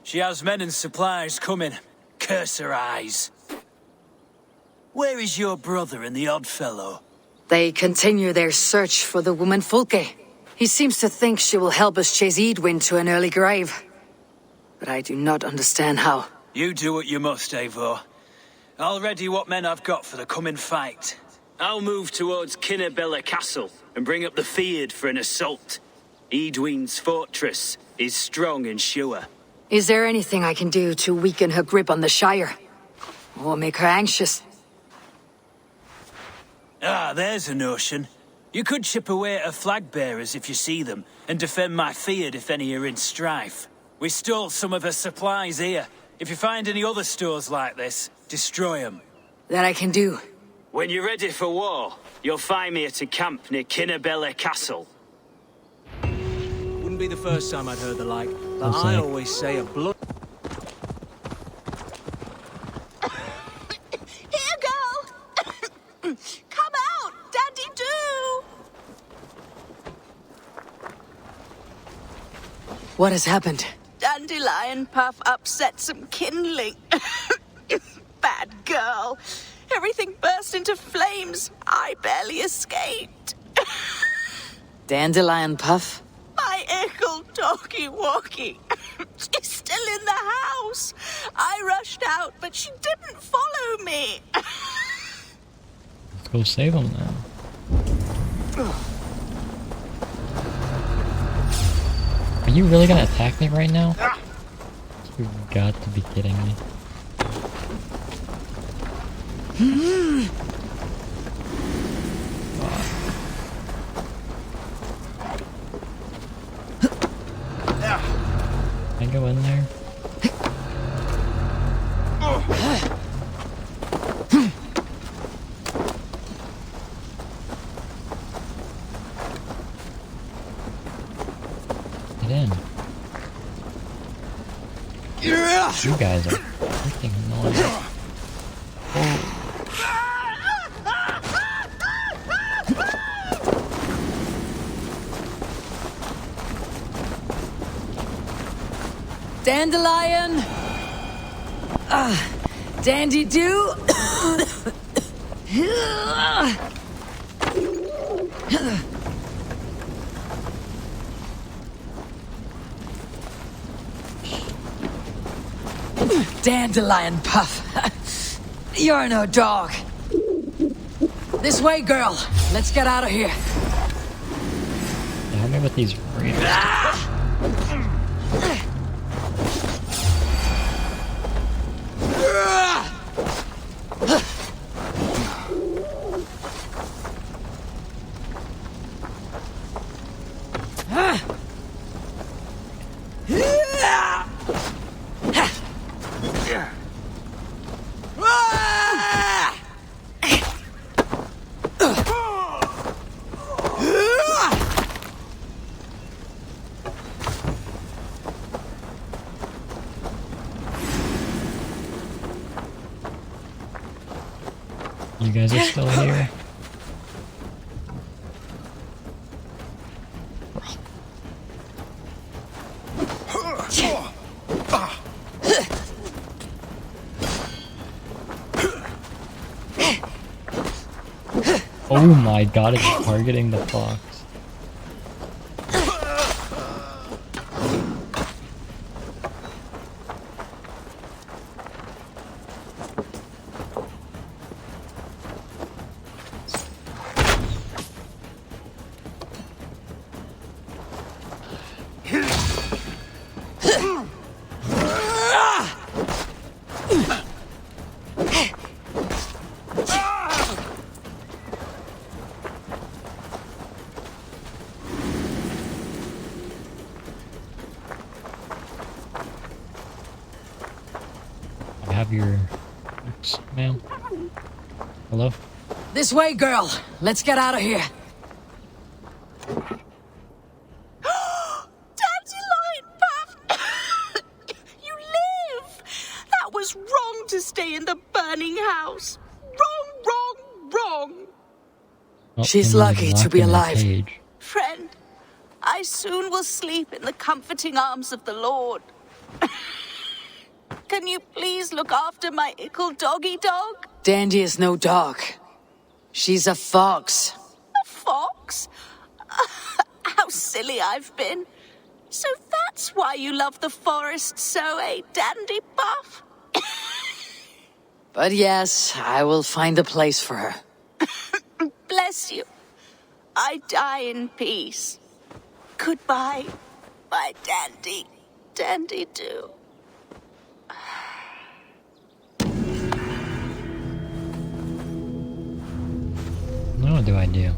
She has men and supplies coming. Curse her eyes. Where is your brother and the odd fellow? They continue their search for the woman Fulke. He seems to think she will help us chase Edwin to an early grave. But I do not understand how. You do what you must, Eivor. I'll ready what men I've got for the coming fight. I'll move towards Kinnabella Castle and bring up the Flyt for an assault. Edwin's fortress is strong and sure. Is there anything I can do to weaken her grip on the Shire? Or make her anxious? Ah, there's a notion. You could chip away at her flag bearers if you see them, and defend my Flyt if any are in strife. We stole some of her supplies here. If you find any other stores like this, destroy them. That I can do. When you're ready for war, you'll find me at a camp near Kinnabella Castle. Wouldn't be the first time I'd heard the like, but I always say a blood... Here, girl! Come out, Daddy do! What has happened? Dandelion Puff upset some kindling. Bad girl. Everything burst into flames. I barely escaped. Dandelion Puff? My ickle talkie-walkie. She's still in the house. I rushed out, but she didn't follow me. Let's go save him now. Are you really gonna attack me right now? You've got to be kidding me. Can I go in there? Get in. You guys are freaking annoying. Dandelion! Dandy do! Dandelion Puff! You're no dog! This way, girl! Let's get out of here! Help me with these raiders. You guys are still here. Oh my god, it's targeting the fox. of your looks, ma'am. Hello? This way, girl. Let's get out of here. Dandelion Puff! You live! That was wrong to stay in the burning house. Wrong! Oh, She's someone's lucky to locked be in a alive. cage. Friend, I soon will sleep in the comforting arms of the Lord. Can you please look after my ickle doggy dog? Dandy is no dog. She's a fox. A fox? How silly I've been. So that's why you love the forest so, eh, Dandy Buff? But yes, I will find a place for her. Bless you. I die in peace. Goodbye, my Dandy. Dandy do. Now what do I do?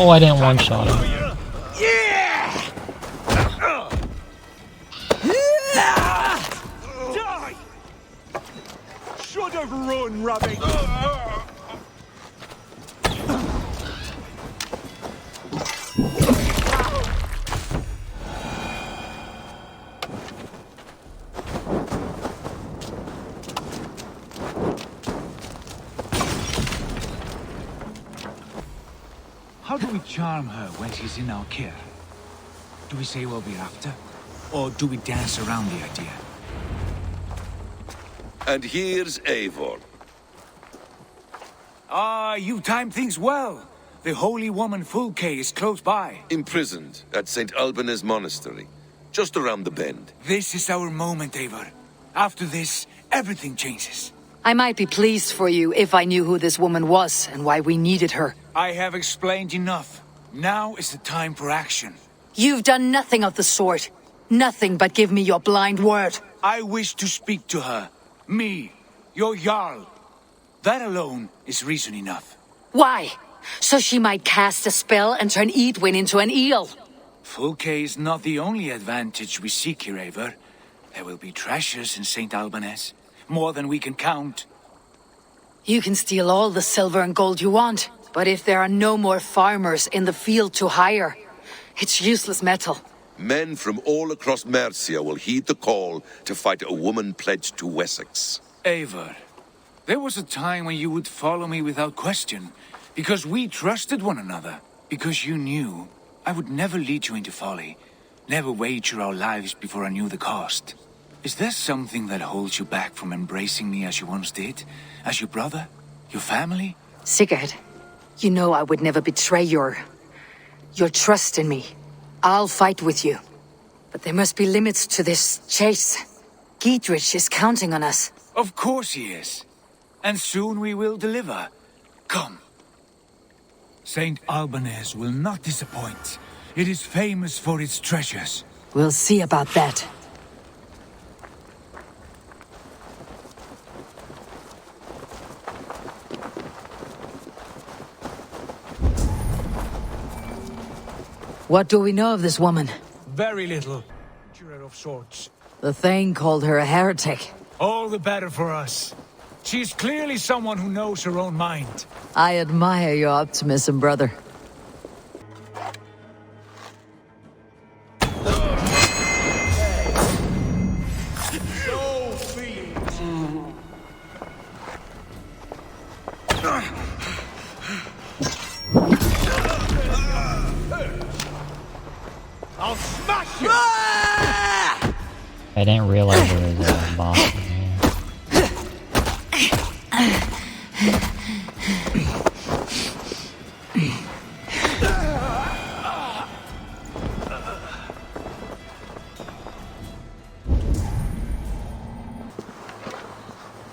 Oh, I didn't one-shot him. Die! Should have run, rabbit. How do we charm her when she's in our care? Do we say what we're after? Or do we dance around the idea? And here's Eivor. Ah, you timed things well. The holy woman Flyt is close by. Imprisoned at St. Alban's Monastery, just around the bend. This is our moment, Eivor. After this, everything changes. I might be pleased for you if I knew who this woman was and why we needed her. I have explained enough. Now is the time for action. You've done nothing of the sort. Nothing but give me your blind word. I wish to speak to her. Me, your Jarl. That alone is reason enough. Why? So she might cast a spell and turn Edwin into an eel. Flyt is not the only advantage we seek here, Eivor. There will be treasures in St. Alban's. More than we can count. You can steal all the silver and gold you want, but if there are no more farmers in the field to hire, it's useless metal. Men from all across Mercia will heed the call to fight a woman pledged to Wessex. Eivor, there was a time when you would follow me without question, because we trusted one another, because you knew I would never lead you into folly, never wager our lives before I knew the cost. Is there something that holds you back from embracing me as you once did? As your brother? Your family? Sigurd, you know I would never betray your trust in me. I'll fight with you. But there must be limits to this chase. Giedrich is counting on us. Of course he is. And soon we will deliver. Come. St. Alban's will not disappoint. It is famous for its treasures. We'll see about that. What do we know of this woman? Very little. Adventurer of sorts. The Thane called her a heretic. All the better for us. She is clearly someone who knows her own mind. I admire your optimism, brother. I'll smash you! I didn't realize there was a boss in here.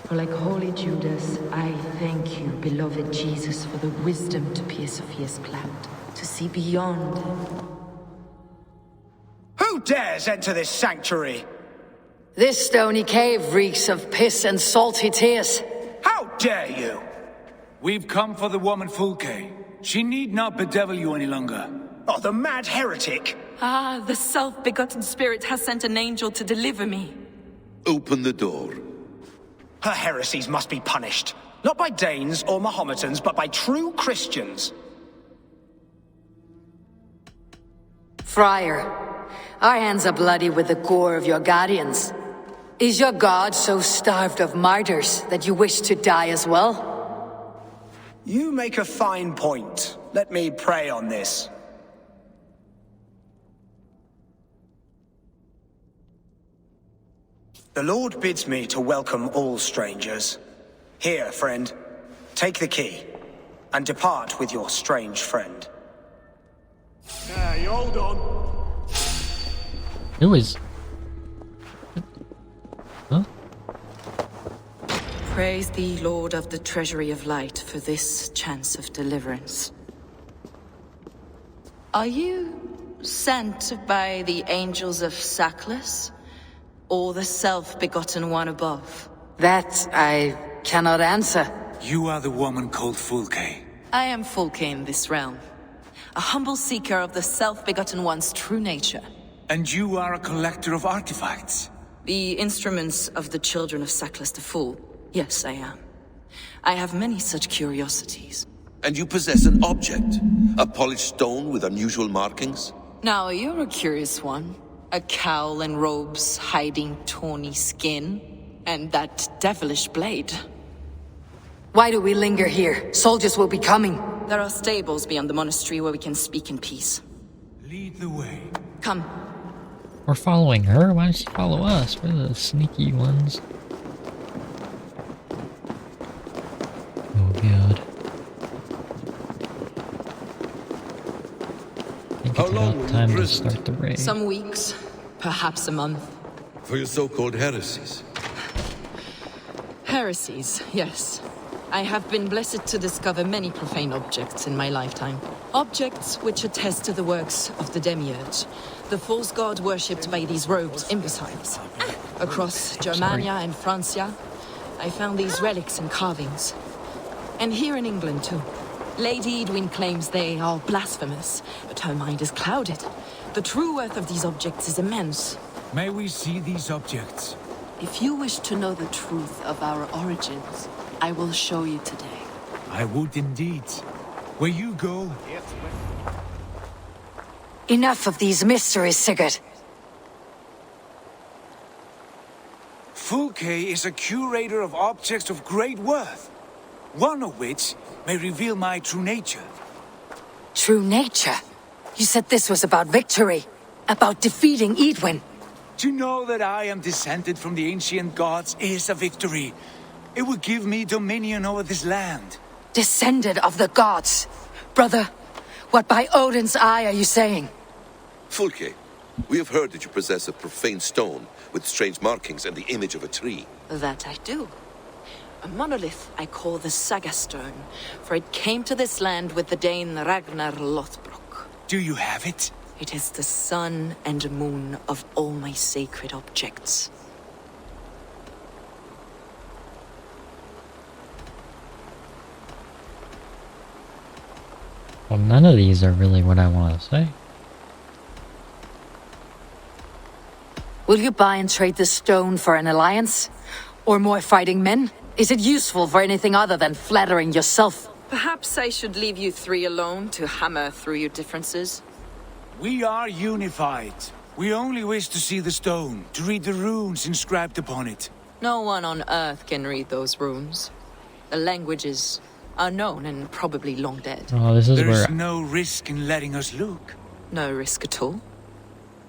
For like holy Judas, I thank you, beloved Jesus, for the wisdom to pierce Sophia's cloud, to see beyond. Who dares enter this sanctuary? This stony cave reeks of piss and salty tears. How dare you? We've come for the woman Flyt. She need not bedevil you any longer. Oh, the mad heretic! Ah, the self-begotten spirit has sent an angel to deliver me. Open the door. Her heresies must be punished. Not by Danes or Mahometans, but by true Christians. Friar, our hands are bloody with the gore of your guardians. Is your god so starved of martyrs that you wish to die as well? You make a fine point. Let me pray on this. The Lord bids me to welcome all strangers. Here, friend, take the key, and depart with your strange friend. You hold on. Who is... Huh? Praise thee, Lord of the Treasury of Light, for this chance of deliverance. Are you sent by the angels of Saklas, or the self-begotten one above? That I cannot answer. You are the woman called Flyt. I am Flyt in this realm, a humble seeker of the self-begotten one's true nature. And you are a collector of artifacts? The instruments of the children of Saklas the Fool. Yes, I am. I have many such curiosities. And you possess an object? A polished stone with unusual markings? Now, you're a curious one. A cowl and robes hiding tawny skin. And that devilish blade. Why do we linger here? Soldiers will be coming. There are stables beyond the monastery where we can speak in peace. Lead the way. Come. We're following her? Why does she follow us? We're the sneaky ones. Oh god. I think it's about time to start the raid. Some weeks, perhaps a month. For your so-called heresies? Heresies, yes. I have been blessed to discover many profane objects in my lifetime. Objects which attest to the works of the Demiurge, the false god worshipped by these robed imbeciles. Across Germania and Francia, I found these relics and carvings. And here in England, too. Lady Edwin claims they are blasphemous, but her mind is clouded. The true worth of these objects is immense. May we see these objects? If you wish to know the truth of our origins, I will show you today. I would indeed. Where you go... Enough of these mysteries, Sigurd. Flyt is a curator of objects of great worth, one of which may reveal my true nature. True nature? You said this was about victory, about defeating Edwin. To know that I am descended from the ancient gods is a victory. It would give me dominion over this land. Descended of the gods? Brother, what by Odin's eye are you saying? Flyt, we have heard that you possess a profane stone with strange markings and the image of a tree. That I do. A monolith I call the Saga Stone, for it came to this land with the Dane Ragnar Lothbrok. Do you have it? It is the sun and moon of all my sacred objects. Well, none of these are really what I want to say. Will you buy and trade this stone for an alliance? Or more fighting men? Is it useful for anything other than flattering yourself? Perhaps I should leave you three alone to hammer through your differences. We are unified. We only wish to see the stone, to read the runes inscribed upon it. No one on Earth can read those runes. The languages are known and probably long dead. Oh, this is There's where no risk in letting us look. No risk at all.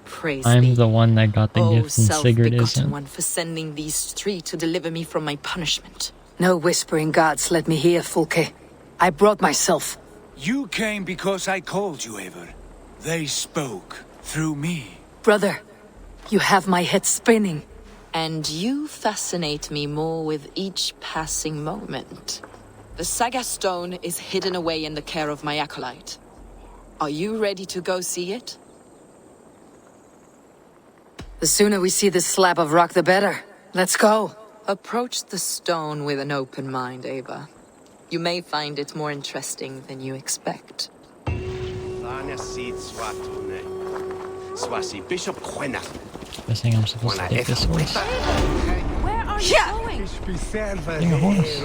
Praise I'm thee, the one that got the gift and Sigurd self-begotten isn't. one, for sending these three to deliver me from my punishment. No whispering gods let me hear, Flyt. I brought myself. You came because I called you, Eivor. They spoke through me. Brother, you have my head spinning. And you fascinate me more with each passing moment. The Saga Stone is hidden away in the care of my acolyte. Are you ready to go see it? The sooner we see this slab of rock, the better. Let's go. Approach the stone with an open mind, Ava. You may find it more interesting than you expect. Guessing I'm supposed to take this horse. Where are you going? Getting a horse.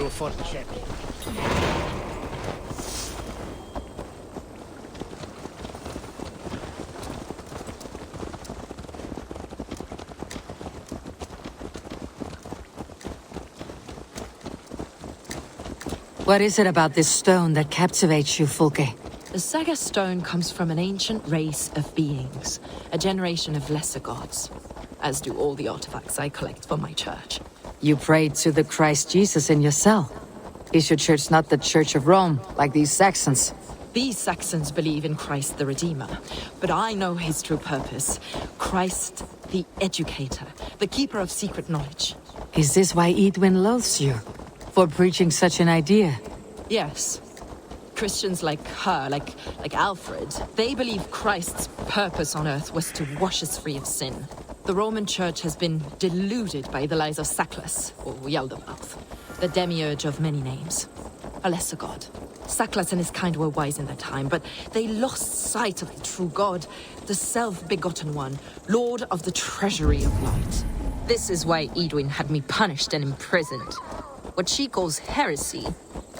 What is it about this stone that captivates you, Fulke? The Saga Stone comes from an ancient race of beings, a generation of lesser gods, as do all the artifacts I collect for my church. You prayed to the Christ Jesus in your cell. Is your church not the Church of Rome, like these Saxons? These Saxons believe in Christ the Redeemer, but I know his true purpose. Christ the Educator, the keeper of secret knowledge. Is this why Edwin loathes you? For preaching such an idea? Yes. Christians like her, like Alfred, they believe Christ's purpose on earth was to wash us free of sin. The Roman Church has been deluded by the lies of Saklas, or Yaldabaoth, the demiurge of many names. A lesser god. Saklas and his kind were wise in their time, but they lost sight of the true God, the self-begotten one, Lord of the treasury of light. This is why Edwin had me punished and imprisoned. What she calls heresy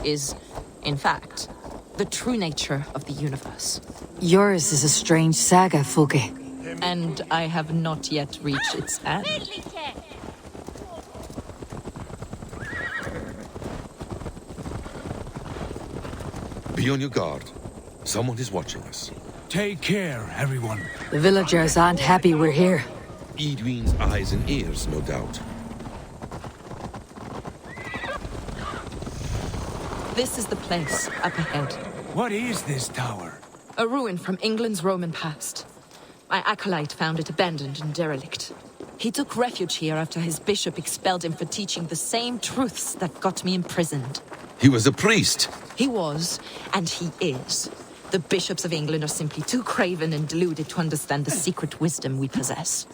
is, in fact, the true nature of the universe. Yours is a strange saga, Fulke. And I have not yet reached its end. Be on your guard. Someone is watching us. Take care, everyone. The villagers aren't happy we're here. Edwin's eyes and ears, no doubt. This is the place, up ahead. What is this tower? A ruin from England's Roman past. My acolyte found it abandoned and derelict. He took refuge here after his bishop expelled him for teaching the same truths that got me imprisoned. He was a priest. He was, and he is. The bishops of England are simply too craven and deluded to understand the secret wisdom we possess.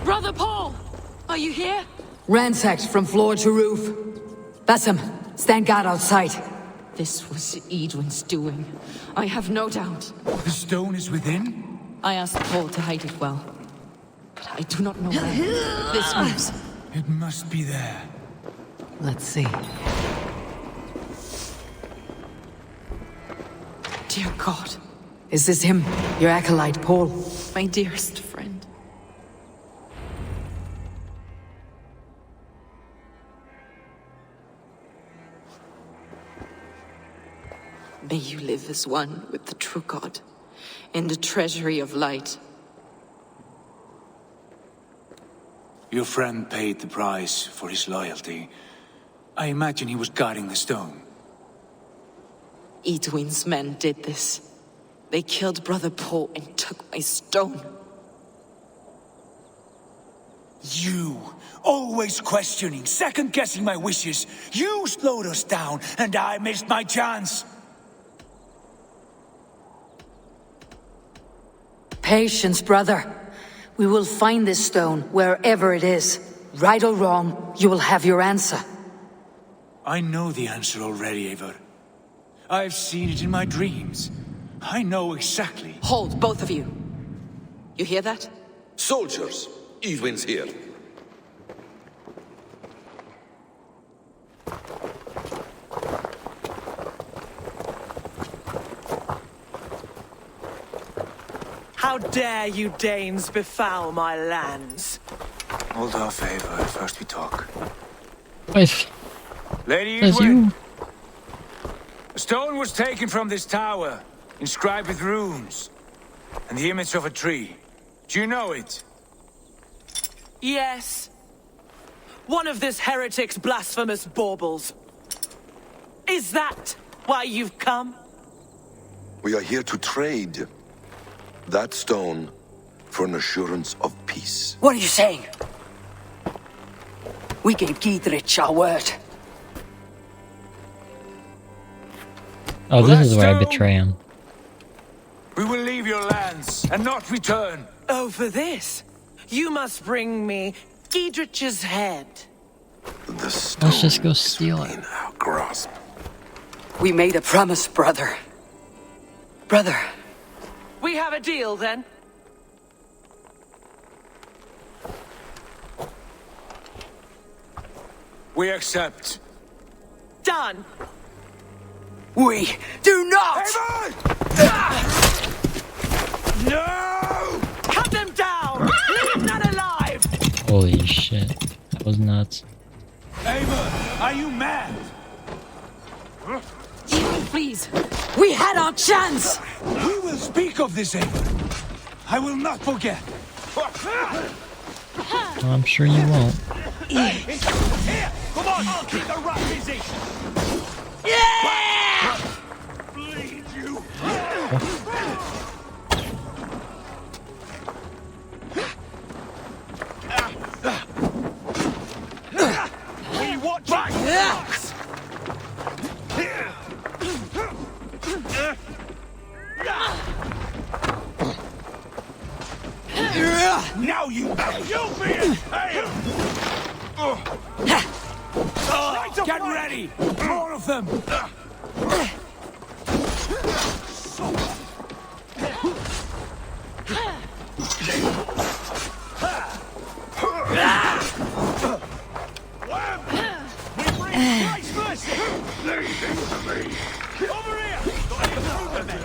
Brother Paul! Are you here? Ransacked from floor to roof. Bassam, stand guard outside. This was Edwin's doing. I have no doubt. The stone is within? I asked Paul to hide it well. But I do not know where. This moves. It must be there. Let's see. Dear God. Is this him? Your acolyte, Paul? My dearest friend. May you live as one with the true God, in the treasury of light. Your friend paid the price for his loyalty. I imagine he was guarding the stone. Edwin's men did this. They killed Brother Paul and took my stone. You, always questioning, second-guessing my wishes. You slowed us down, and I missed my chance. Patience, brother. We will find this stone, wherever it is. Right or wrong, you will have your answer. I know the answer already, Eivor. I've seen it in my dreams. I know exactly. Hold, both of you. You hear that? Soldiers, Edwin's here. How dare you Danes befoul my lands? Hold off, Eivor. First we talk. Wait. Lady That's Edwin. you. A stone was taken from this tower, inscribed with runes, and the image of a tree. Do you know it? Yes. One of this heretic's blasphemous baubles. Is that why you've come? We are here to trade that stone for an assurance of peace. What are you saying? We gave Giedrich our word. Oh, this is where I betray him. We will leave your lands and not return. Oh, for this? You must bring me Giedrich's head. The stone. Let's just go steal it. In our grasp. We made a promise, brother. Brother. We have a deal, then? We accept. Done. We do not! No! Cut them down! Leave none alive! Holy shit. That was nuts. Eivor, are you mad? Please. We had our chance! We will speak of this, Eivor. I will not forget. Well, I'm sure you won't. Here! Come on! I'll keep the right position! Yeah! Bleed you! We watch it! Now you'll be Get ready! More of them! We bring Christ's mercy! Over here! Got any food for me?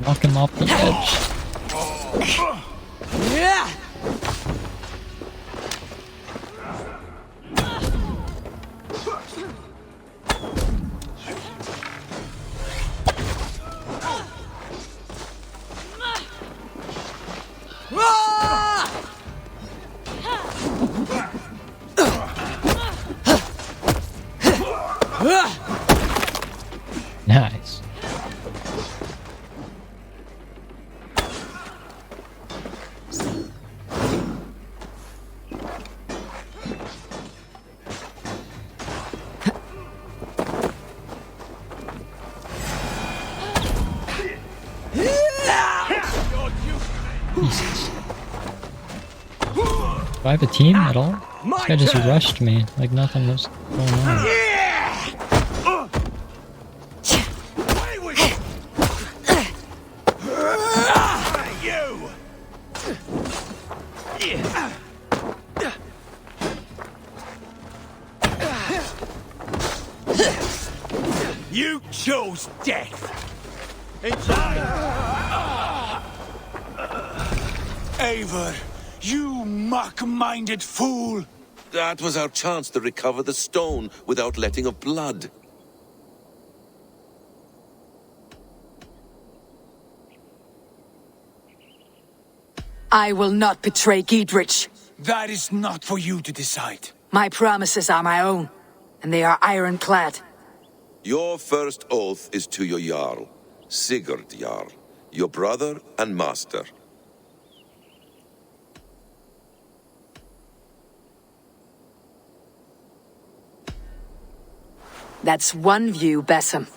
Knock him off the edge. Yeah! Nice. Jesus. Do I have a team at all? This guy just rushed me like nothing was going on. You chose death! Eivor, you mock-minded fool! That was our chance to recover the stone without letting of blood. I will not betray Giedrich. That is not for you to decide. My promises are my own, and they are ironclad. Your first oath is to your Jarl, Sigurd Jarl, your brother and master. That's one view, Basim.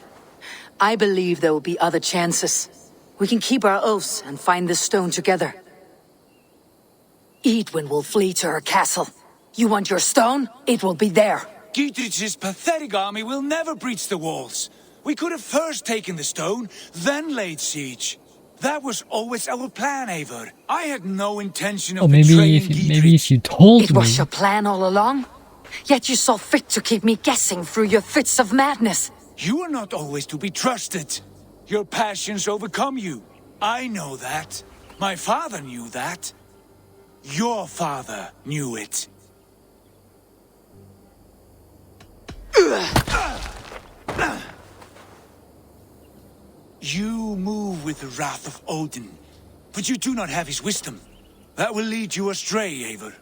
I believe there will be other chances. We can keep our oaths and find the stone together. Edwin will flee to her castle. You want your stone? It will be there. Giedrich's pathetic army will never breach the walls. We could have first taken the stone, then laid siege. That was always our plan, Eivor. I had no intention of betraying Giedrich. Maybe if you told me. It was your plan all along? Yet you saw fit to keep me guessing through your fits of madness. You are not always to be trusted. Your passions overcome you. I know that. My father knew that. Your father knew it. You move with the wrath of Odin, but you do not have his wisdom. That will lead you astray, Eivor.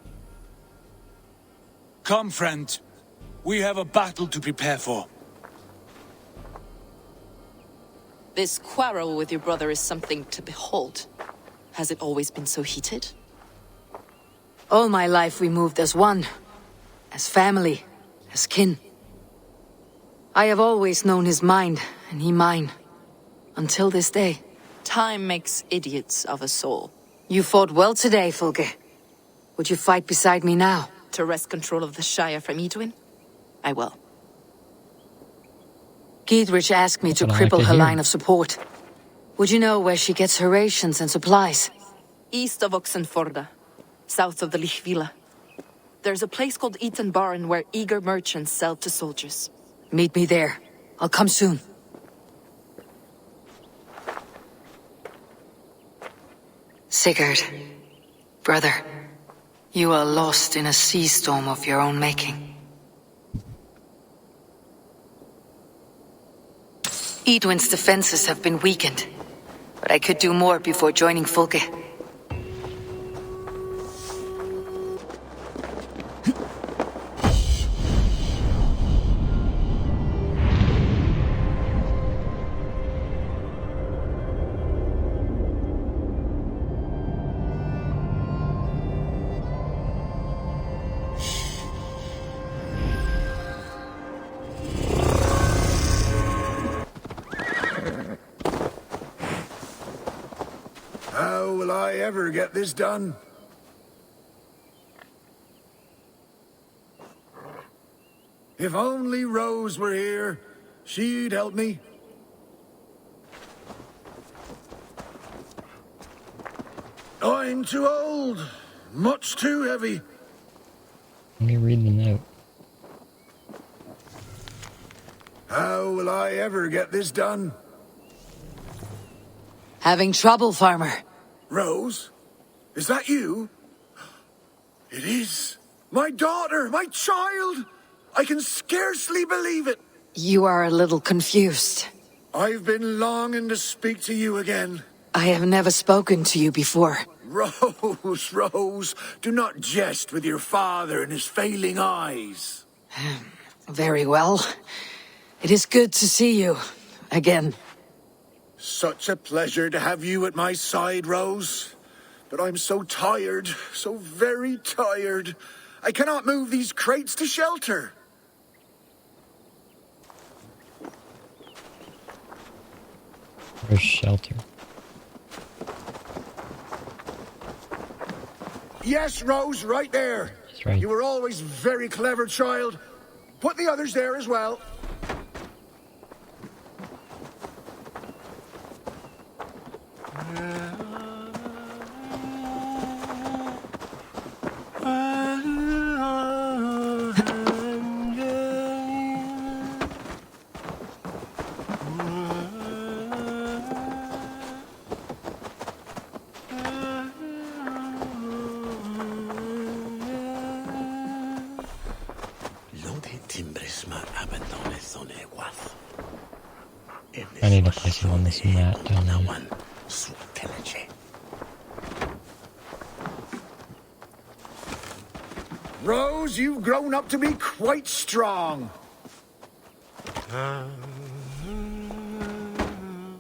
Come, friend. We have a battle to prepare for. This quarrel with your brother is something to behold. Has it always been so heated? All my life we moved as one. As family. As kin. I have always known his mind, and he mine. Until this day. Time makes idiots of us all. You fought well today, Fulke. Would you fight beside me now? To wrest control of the Shire from Edwin? I will. Giedrich asked me to cripple her line of support. Would you know where she gets her rations and supplies? East of Oxenforda, south of the Lichvila. There's a place called Eaton Barn where eager merchants sell to soldiers. Meet me there. I'll come soon. Sigurd, brother, you are lost in a sea storm of your own making. Edwin's defenses have been weakened, but I could do more before joining Fulke. How will I ever get this done? If only Rose were here, she'd help me. I'm too old, much too heavy. Let me read the note. How will I ever get this done? Having trouble, farmer. Rose? Is that you? It is. My daughter, my child! I can scarcely believe it. You are a little confused. I've been longing to speak to you again. I have never spoken to you before. Rose, Rose, do not jest with your father and his failing eyes. Very well. It is good to see you again. Such a pleasure to have you at my side, Rose. But I'm so tired, so very tired. I cannot move these crates to shelter. Where's shelter? Yes, Rose, right there. That's right. You were always very clever, child. Put the others there as well. I need to place him on this mat down there. Rose, you've grown up to be quite strong.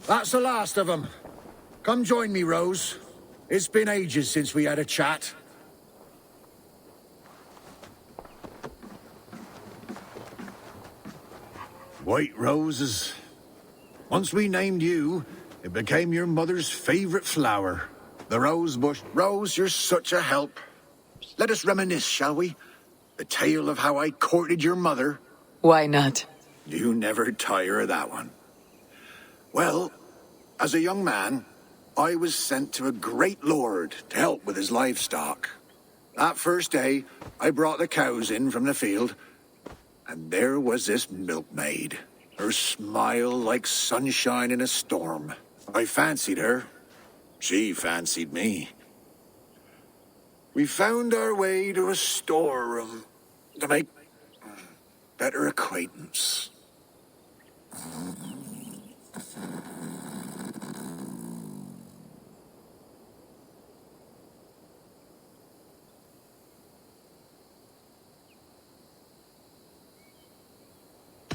That's the last of them. Come join me, Rose. It's been ages since we had a chat. White roses. Once we named you, it became your mother's favorite flower. The rose bush. Rose, you're such a help. Let us reminisce, shall we? The tale of how I courted your mother. Why not? You never tire of that one. Well, as a young man, I was sent to a great lord to help with his livestock. That first day, I brought the cows in from the field, and there was this milkmaid. Her smile like sunshine in a storm. I fancied her. She fancied me. We found our way to a storeroom to make better acquaintance.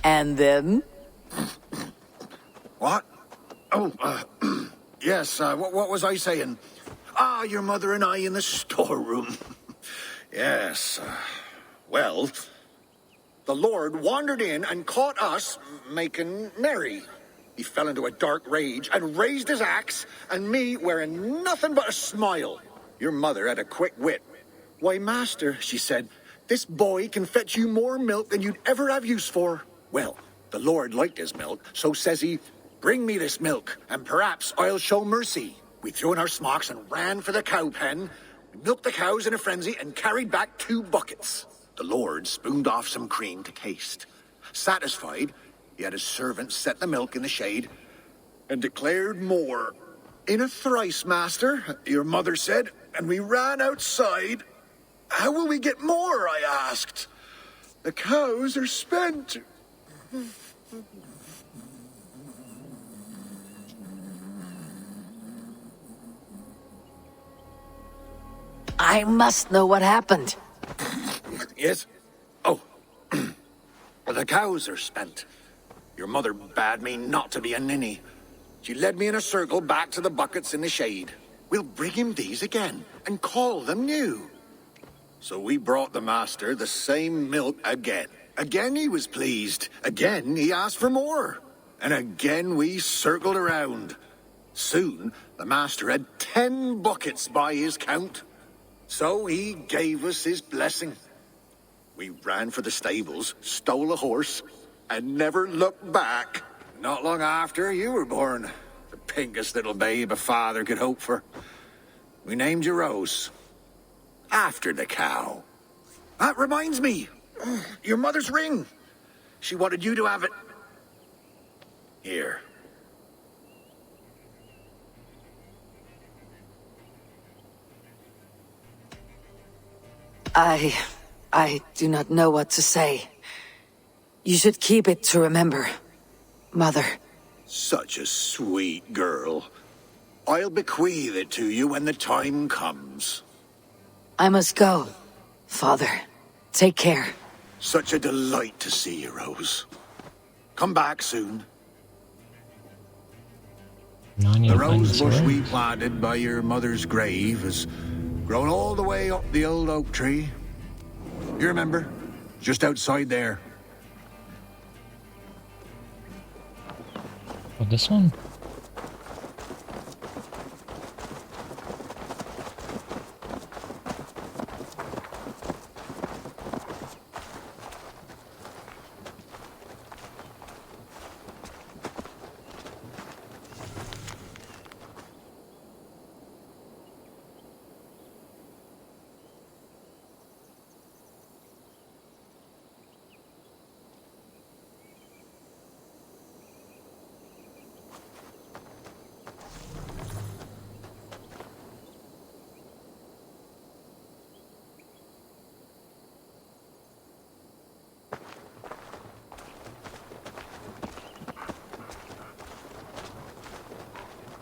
And then? What? Oh, yes, what was I saying? Ah, your mother and I in the storeroom. Yes, well, the Lord wandered in and caught us making merry. He fell into a dark rage and raised his axe, and me wearing nothing but a smile. Your mother had a quick wit. Why, master, she said, this boy can fetch you more milk than you'd ever have use for. Well, the Lord liked his milk, so says he, bring me this milk, and perhaps I'll show mercy. We threw in our smocks and ran for the cow pen. We milked the cows in a frenzy and carried back 2 buckets. The Lord spooned off some cream to taste. Satisfied, he had his servant set the milk in the shade and declared more. In a thrice, master, your mother said, and we ran outside. How will we get more, I asked. The cows are spent. I must know what happened. Yes? Oh. The cows are spent. Your mother bade me not to be a ninny. She led me in a circle back to the buckets in the shade. We'll bring him these again, and call them new. So we brought the master the same milk again. Again he was pleased. Again he asked for more. And again we circled around. Soon the master had 10 buckets by his count. So he gave us his blessing. We ran for the stables, stole a horse, and never looked back. Not long after you were born. The pinkest little babe a father could hope for. We named you Rose. After the cow. That reminds me. Your mother's ring. She wanted you to have it. Here. I do not know what to say. You should keep it to remember, Mother. Such a sweet girl. I'll bequeath it to you when the time comes. I must go, Father. Take care. Such a delight to see you, Rose. Come back soon. The rose bush we planted by your mother's grave has grown all the way up the old oak tree. You remember? Just outside there. Oh, this one?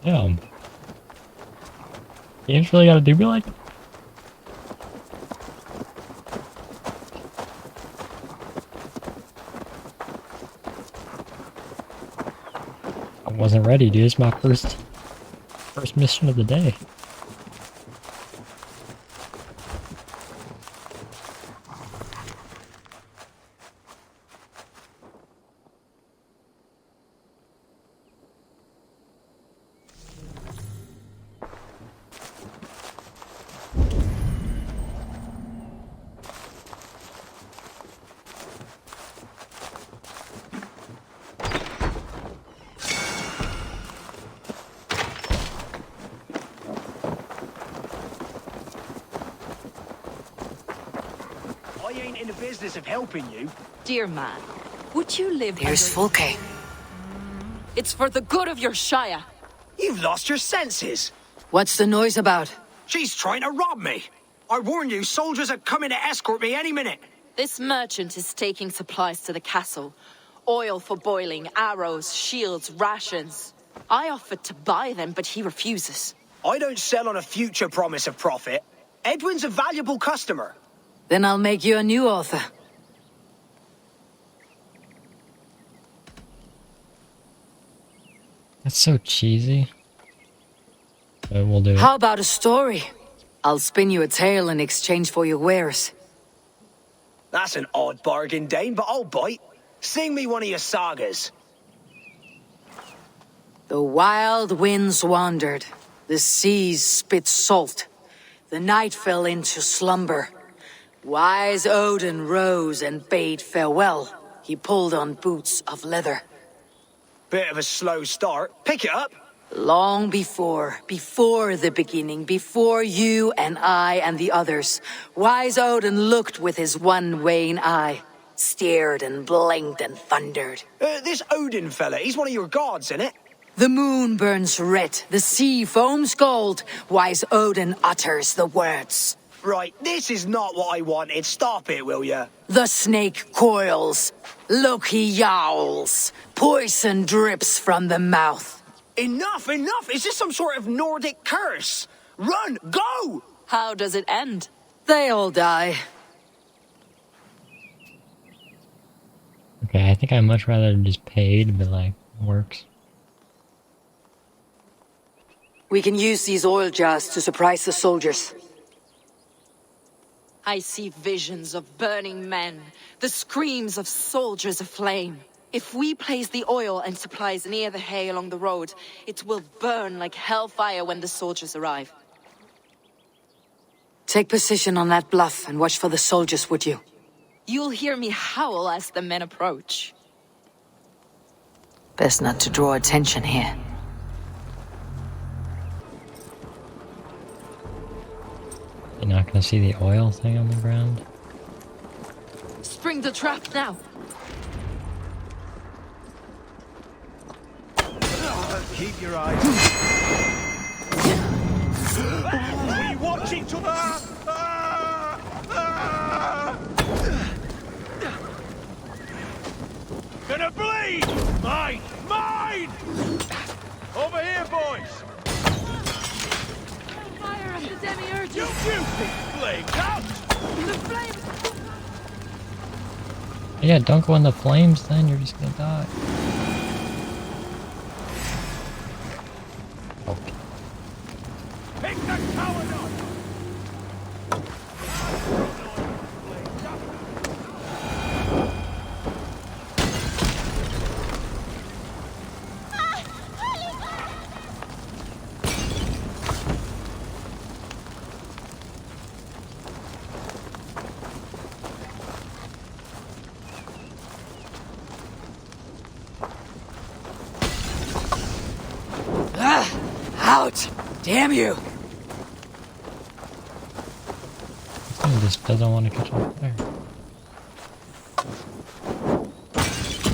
Damn. Games really gotta do me like that? I wasn't ready, dude. It's my first mission of the day. I ain't in the business of helping you. Dear man, would you live There's under... Flyt. It's for the good of your Shire. You've lost your senses. What's the noise about? She's trying to rob me. I warn you, soldiers are coming to escort me any minute. This merchant is taking supplies to the castle. Oil for boiling, arrows, shields, rations. I offered to buy them, but he refuses. I don't sell on a future promise of profit. Edwin's a valuable customer. Then I'll make you a new author. That's so cheesy. But we'll do it. How about a story? I'll spin you a tale in exchange for your wares. That's an odd bargain, Dane, but I'll bite. Sing me one of your sagas. The wild winds wandered. The seas spit salt. The night fell into slumber. Wise Odin rose and bade farewell. He pulled on boots of leather. Bit of a slow start. Pick it up. Long before the beginning, before you and I and the others, wise Odin looked with his one wan eye, stared and blinked and thundered. This Odin fella, he's one of your gods, innit? The moon burns red, the sea foams gold, wise Odin utters the words. Right, this is not what I wanted. Stop it, will ya? The snake coils, Loki yowls, poison drips from the mouth. Enough, enough! Is this some sort of Nordic curse? Run, go! How does it end? They all die. Okay, I think I'd much rather just pay to be like, works. We can use these oil jars to surprise the soldiers. I see visions of burning men, the screams of soldiers aflame. If we place the oil and supplies near the hay along the road, it will burn like hellfire when the soldiers arrive. Take position on that bluff and watch for the soldiers, would you? You'll hear me howl as the men approach. Best not to draw attention here. You're not gonna see the oil thing on the ground? Spring the trap now! Keep your eyes. We watch each other. Gonna bleed. Mine, mine. Over here, boys. Fire of the demiurge! You think flames out? The flames! Yeah, don't go in the flames then, you're just gonna die. Okay. Pick the coward up. Out! Damn you! He just doesn't want to catch on fire.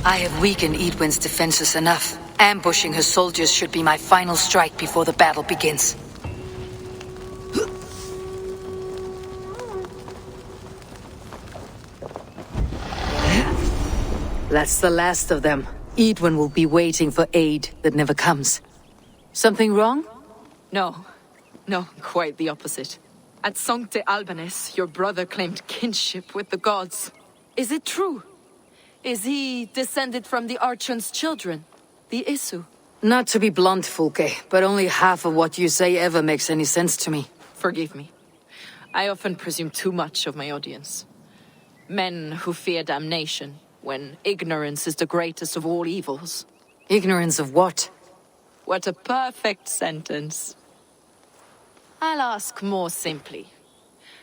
I have weakened Edwin's defenses enough. Ambushing her soldiers should be my final strike before the battle begins. That's the last of them. Edwin will be waiting for aid that never comes. Something wrong? No, quite the opposite. At Sancte Albanus, your brother claimed kinship with the gods. Is it true? Is he descended from the Archon's children, the Isu? Not to be blunt, Fulke, but only half of what you say ever makes any sense to me. Forgive me. I often presume too much of my audience. Men who fear damnation, when ignorance is the greatest of all evils. Ignorance of what? What a perfect sentence. I'll ask more simply.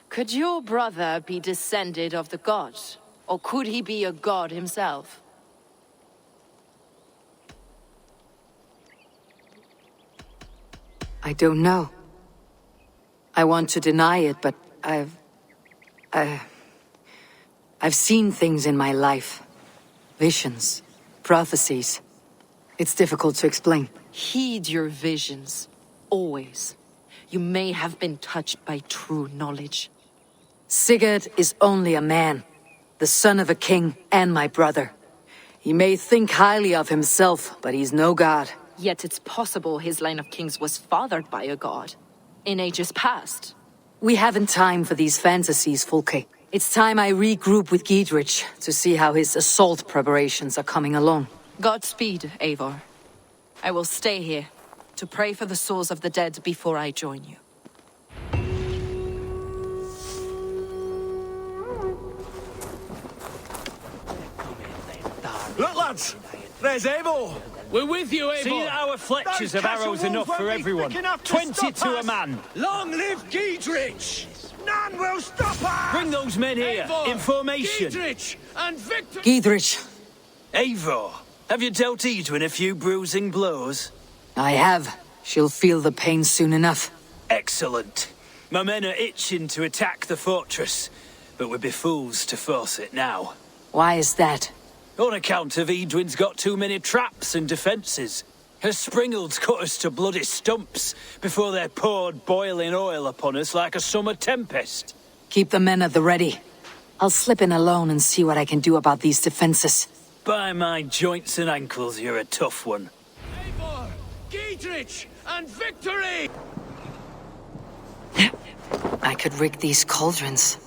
Could your brother be descended of the god? Or could he be a god himself? I don't know. I want to deny it, but I've seen things in my life. Visions, prophecies. It's difficult to explain. Heed your visions. Always. You may have been touched by true knowledge. Sigurd is only a man, the son of a king and my brother. He may think highly of himself, but he's no god. Yet it's possible his line of kings was fathered by a god. In ages past. We haven't time for these fantasies, Fulke. It's time I regroup with Giedrich to see how his assault preparations are coming along. Godspeed, Eivor. I will stay here to pray for the souls of the dead before I join you. Look, lads! There's Eivor! We're with you, Eivor! See that our fletchers have arrows enough for everyone. 20 to a man. Long live Giedrich! None will stop us! Bring those men here, in formation. Giedrich and Victor... Giedrich. Eivor, have you dealt Edwin a few bruising blows? I have. She'll feel the pain soon enough. Excellent. My men are itching to attack the fortress, but we'd be fools to force it now. Why is that? On account of Edwin's got too many traps and defences. Her springalds cut us to bloody stumps before they poured boiling oil upon us like a summer tempest. Keep the men at the ready. I'll slip in alone and see what I can do about these defences. By my joints and ankles, you're a tough one. Eivor, Giedrich, and victory! I could rig these cauldrons.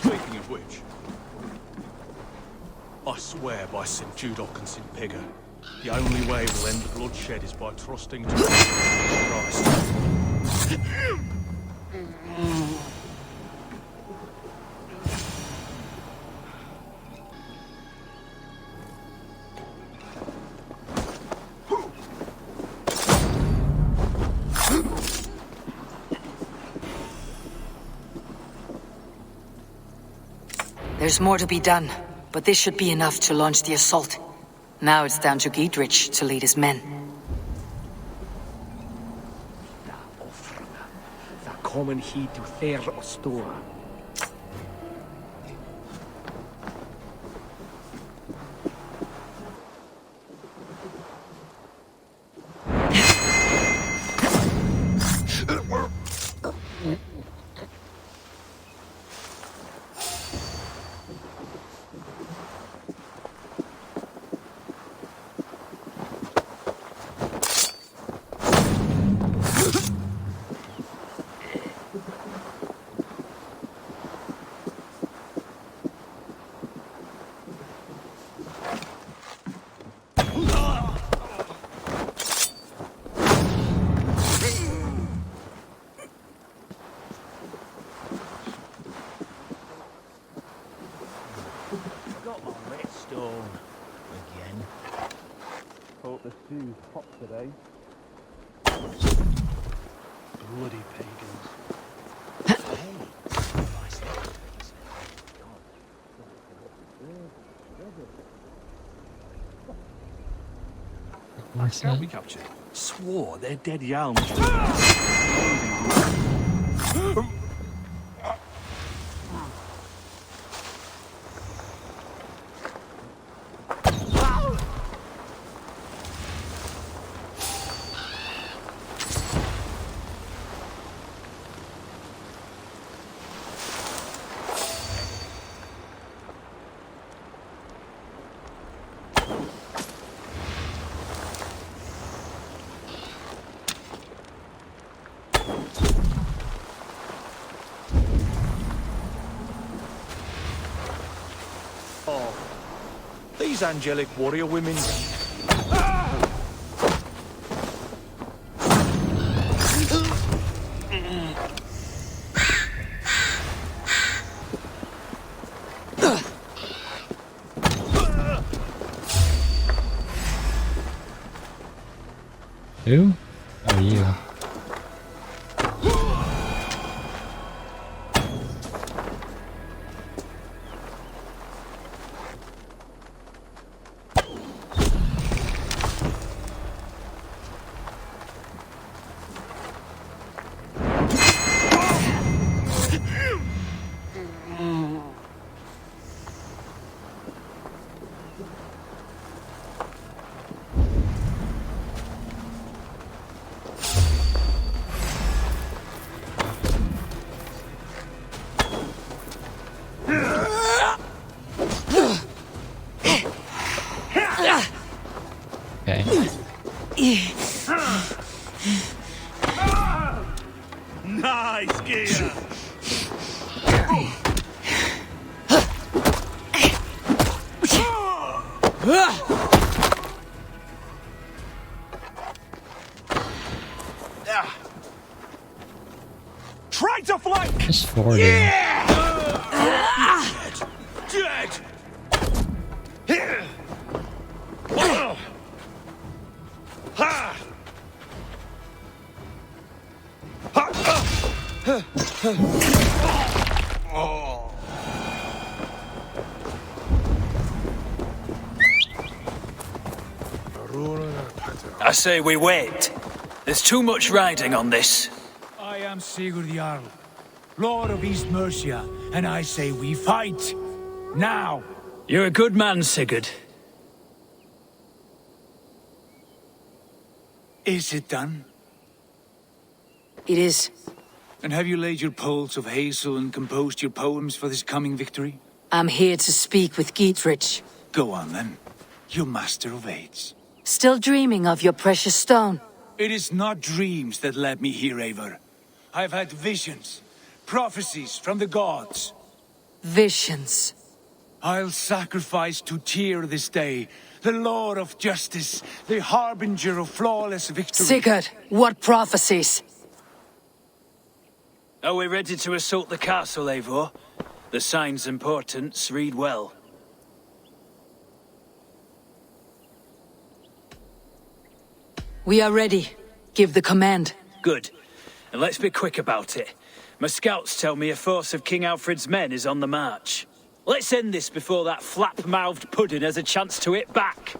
Speaking of which, I swear by St. Judoc and St. Pigger, the only way we'll end the bloodshed is by trusting to Jesus Christ. There's more to be done, but this should be enough to launch the assault. Now it's down to Giedrich to lead his men. Kommer hit till er och stå. Got my redstone again. Hope the stew's hot today. Bloody pagans. What's we captured? Swore they're dead Yalm. These angelic warrior women. Who? Oh, you. sword in. Dead! I say we wait. There's too much riding on this. I am Sigurd Jarl, Lord of East Mercia, and I say we fight. Now! You're a good man, Sigurd. Is it done? It is. And have you laid your poles of hazel and composed your poems for this coming victory? I'm here to speak with Giedrich. Go on then, you master of aids. Still dreaming of your precious stone? It is not dreams that led me here, Eivor. I've had visions, prophecies from the gods. Visions. I'll sacrifice to Tyr this day, the Lord of Justice, the harbinger of flawless victory. Sigurd, what prophecies? Are we ready to assault the castle, Eivor? The signs and portents read well. We are ready. Give the command. Good. And let's be quick about it. My scouts tell me a force of King Alfred's men is on the march. Let's end this before that flap-mouthed pudding has a chance to hit back.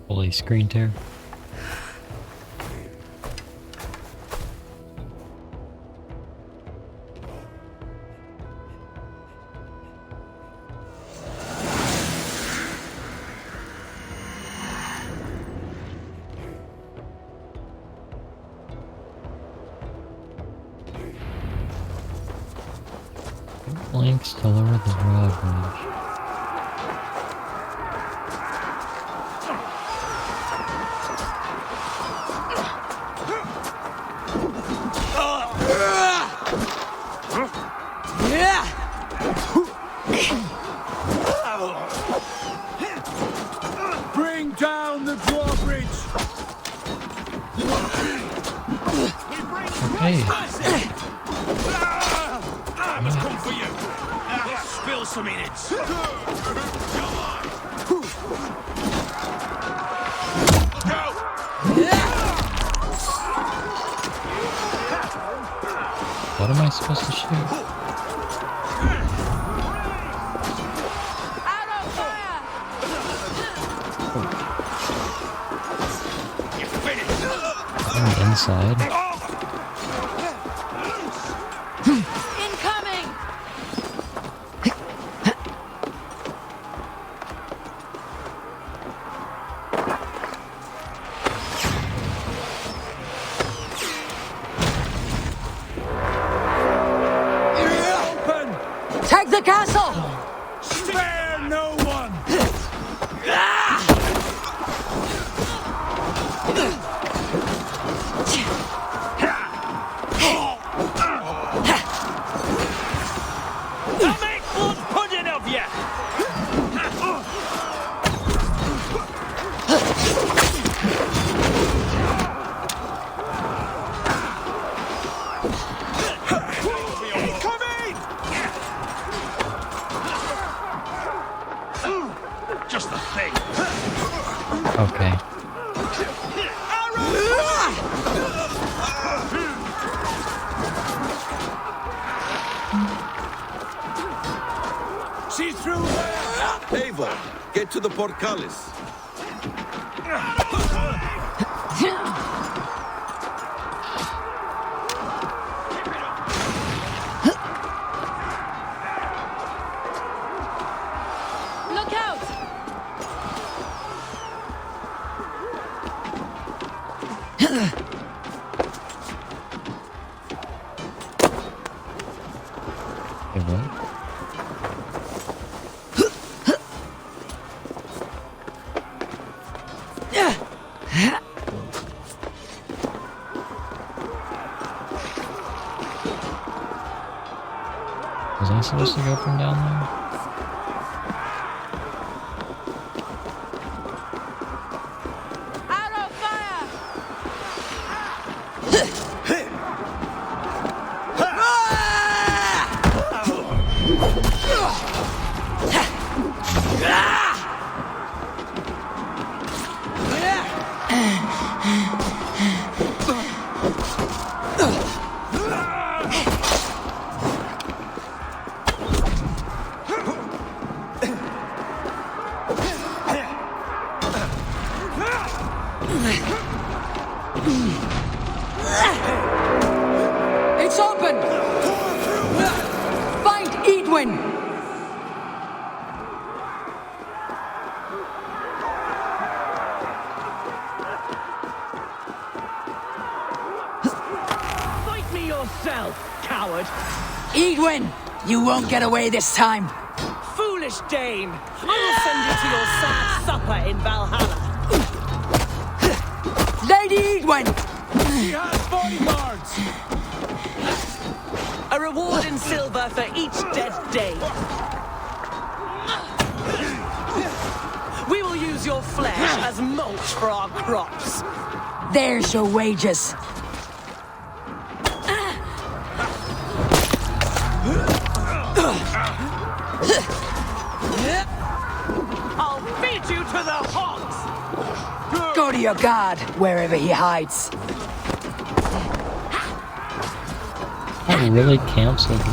Holy screen tear. Links to lower the drawbridge. Bring down the drawbridge! Okay. I've come for you! Let's spill some in it! What am I supposed to shoot? I'm inside. Incoming! Take the castle! Spare no one! I'll make blood pudding of you! Just the thing. Okay. She's through there! Eivor, get to the portcullis. Look out! Hey, what? Was I supposed to go from down there? It's open! Find Edwin! Fight me yourself, coward! Edwin! You won't get away this time! Foolish Dane! I will send you to your sad supper in Valhalla! Lady Edwin! She has bodyguards! A reward in silver for each dead day. We will use your flesh as mulch for our crops. There's your wages. I'll feed you to the hogs! Go to your god, wherever he hides. That really canceled me.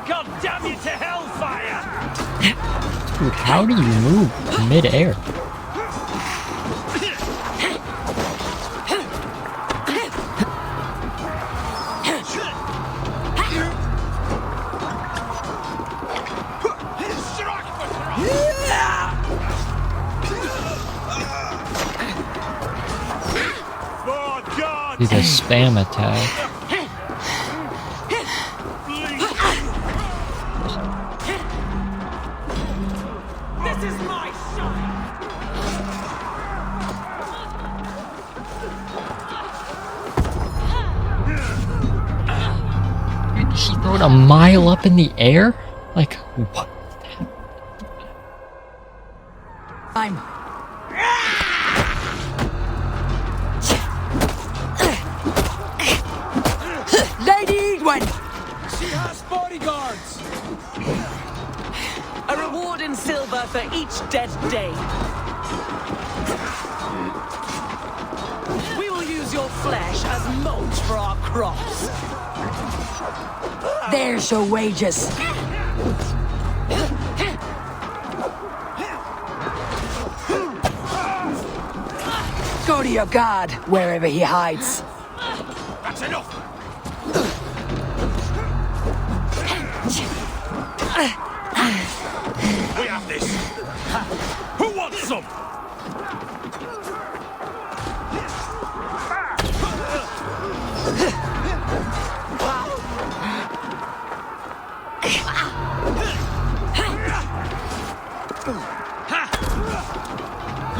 God damn you to hellfire! Dude, how do you move mid-air? He's a spam attack. This is my shot! Did she throw it a mile up in the air? Like, what? I'm... Lady Edwin! She has bodyguards! A reward in silver for each dead day. We will use your flesh as mulch for our crops. There's your wages. Go to your god, wherever he hides. That's enough! We have this! Who wants some?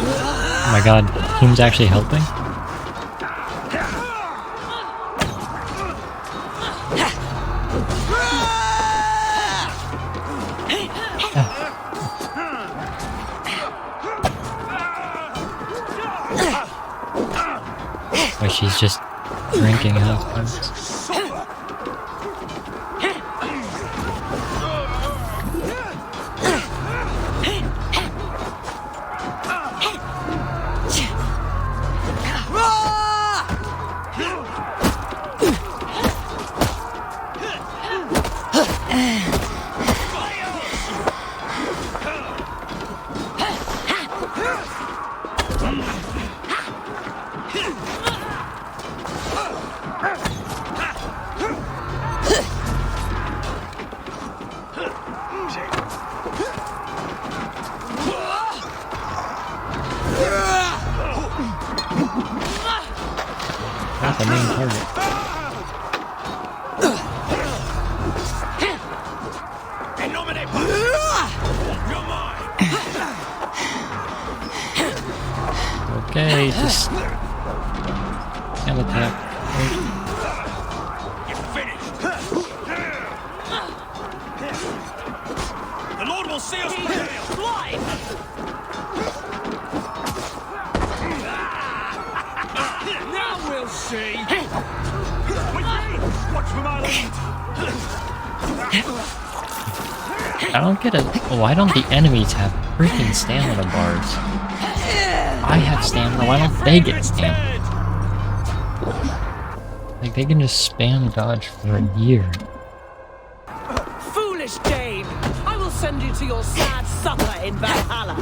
Oh my god, Hume's actually helping? Or she's just drinking afterwards. That's the main target. Okay, just spam attack. You're finished. The Lord will see us prevail. Flyt! Now we'll see. With me. Watch for my lead. I don't get it. Why don't the enemies have freaking stamina bars? I have stamina, why don't they get stamina? Like, they can just spam dodge for a year. Foolish Dane! I will send you to your sad supper in Valhalla.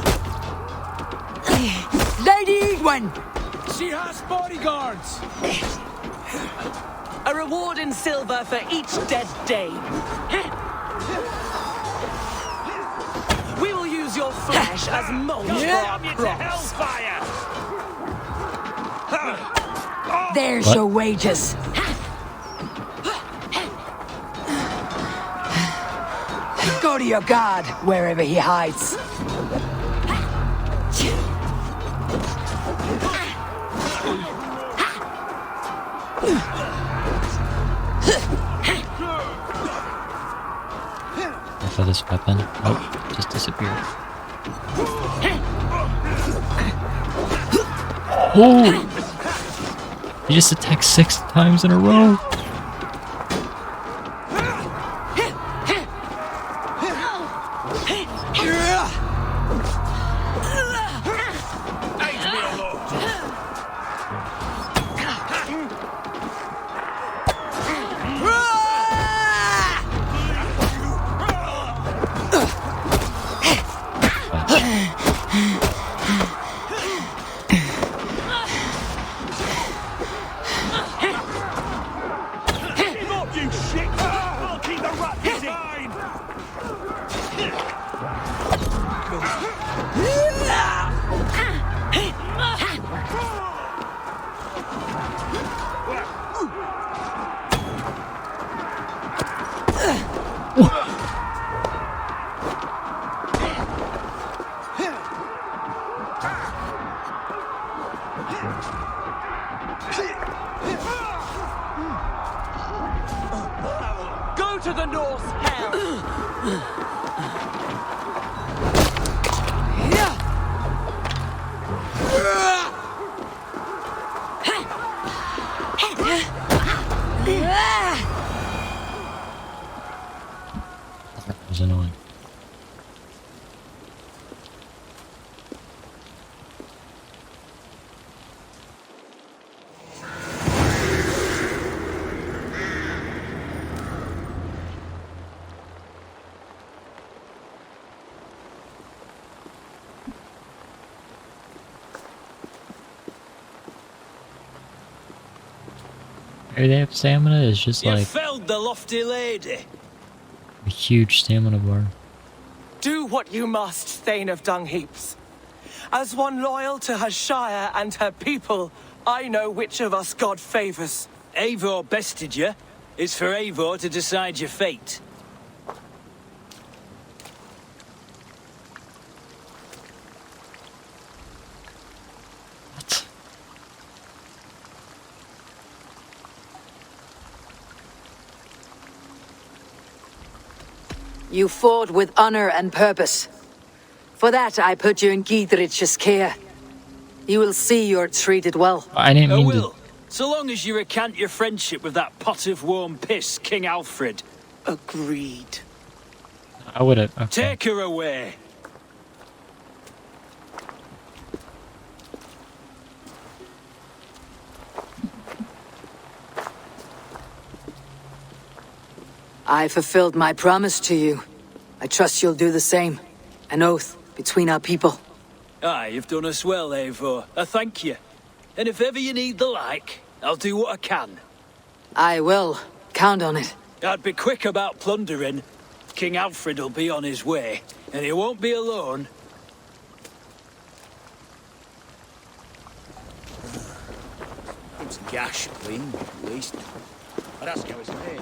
Lady Edwin! She has bodyguards. A reward in silver for each dead Dane. We will use your flesh as mold for our crops. There's your wages. Go to your god, wherever he hides. For this weapon. Oh, just disappeared. Oh! He just attacked 6 times in a row. Go to the North Hell! That was annoying. Maybe they have stamina, it's just You like felled the lofty lady. a huge stamina bar. Do what you must, Thane of Dung Heaps. As one loyal to her shire and her people, I know which of us God favours. Eivor bested you. It's for Eivor to decide your fate. You fought with honor and purpose. For that, I put you in Giedrich's care. You will see you're treated well. I didn't mean will. So long as you recant your friendship with that pot of warm piss, King Alfred. Agreed. I would have. Okay. Take her away. I fulfilled my promise to you. I trust you'll do the same. An oath between our people. Aye, you've done us well, Eivor. I thank you. And if ever you need the like, I'll do what I can. I will. Count on it. I'd be quick about plundering. King Alfred will be on his way, and he won't be alone. It's gash clean, at least. I'd ask how it's made.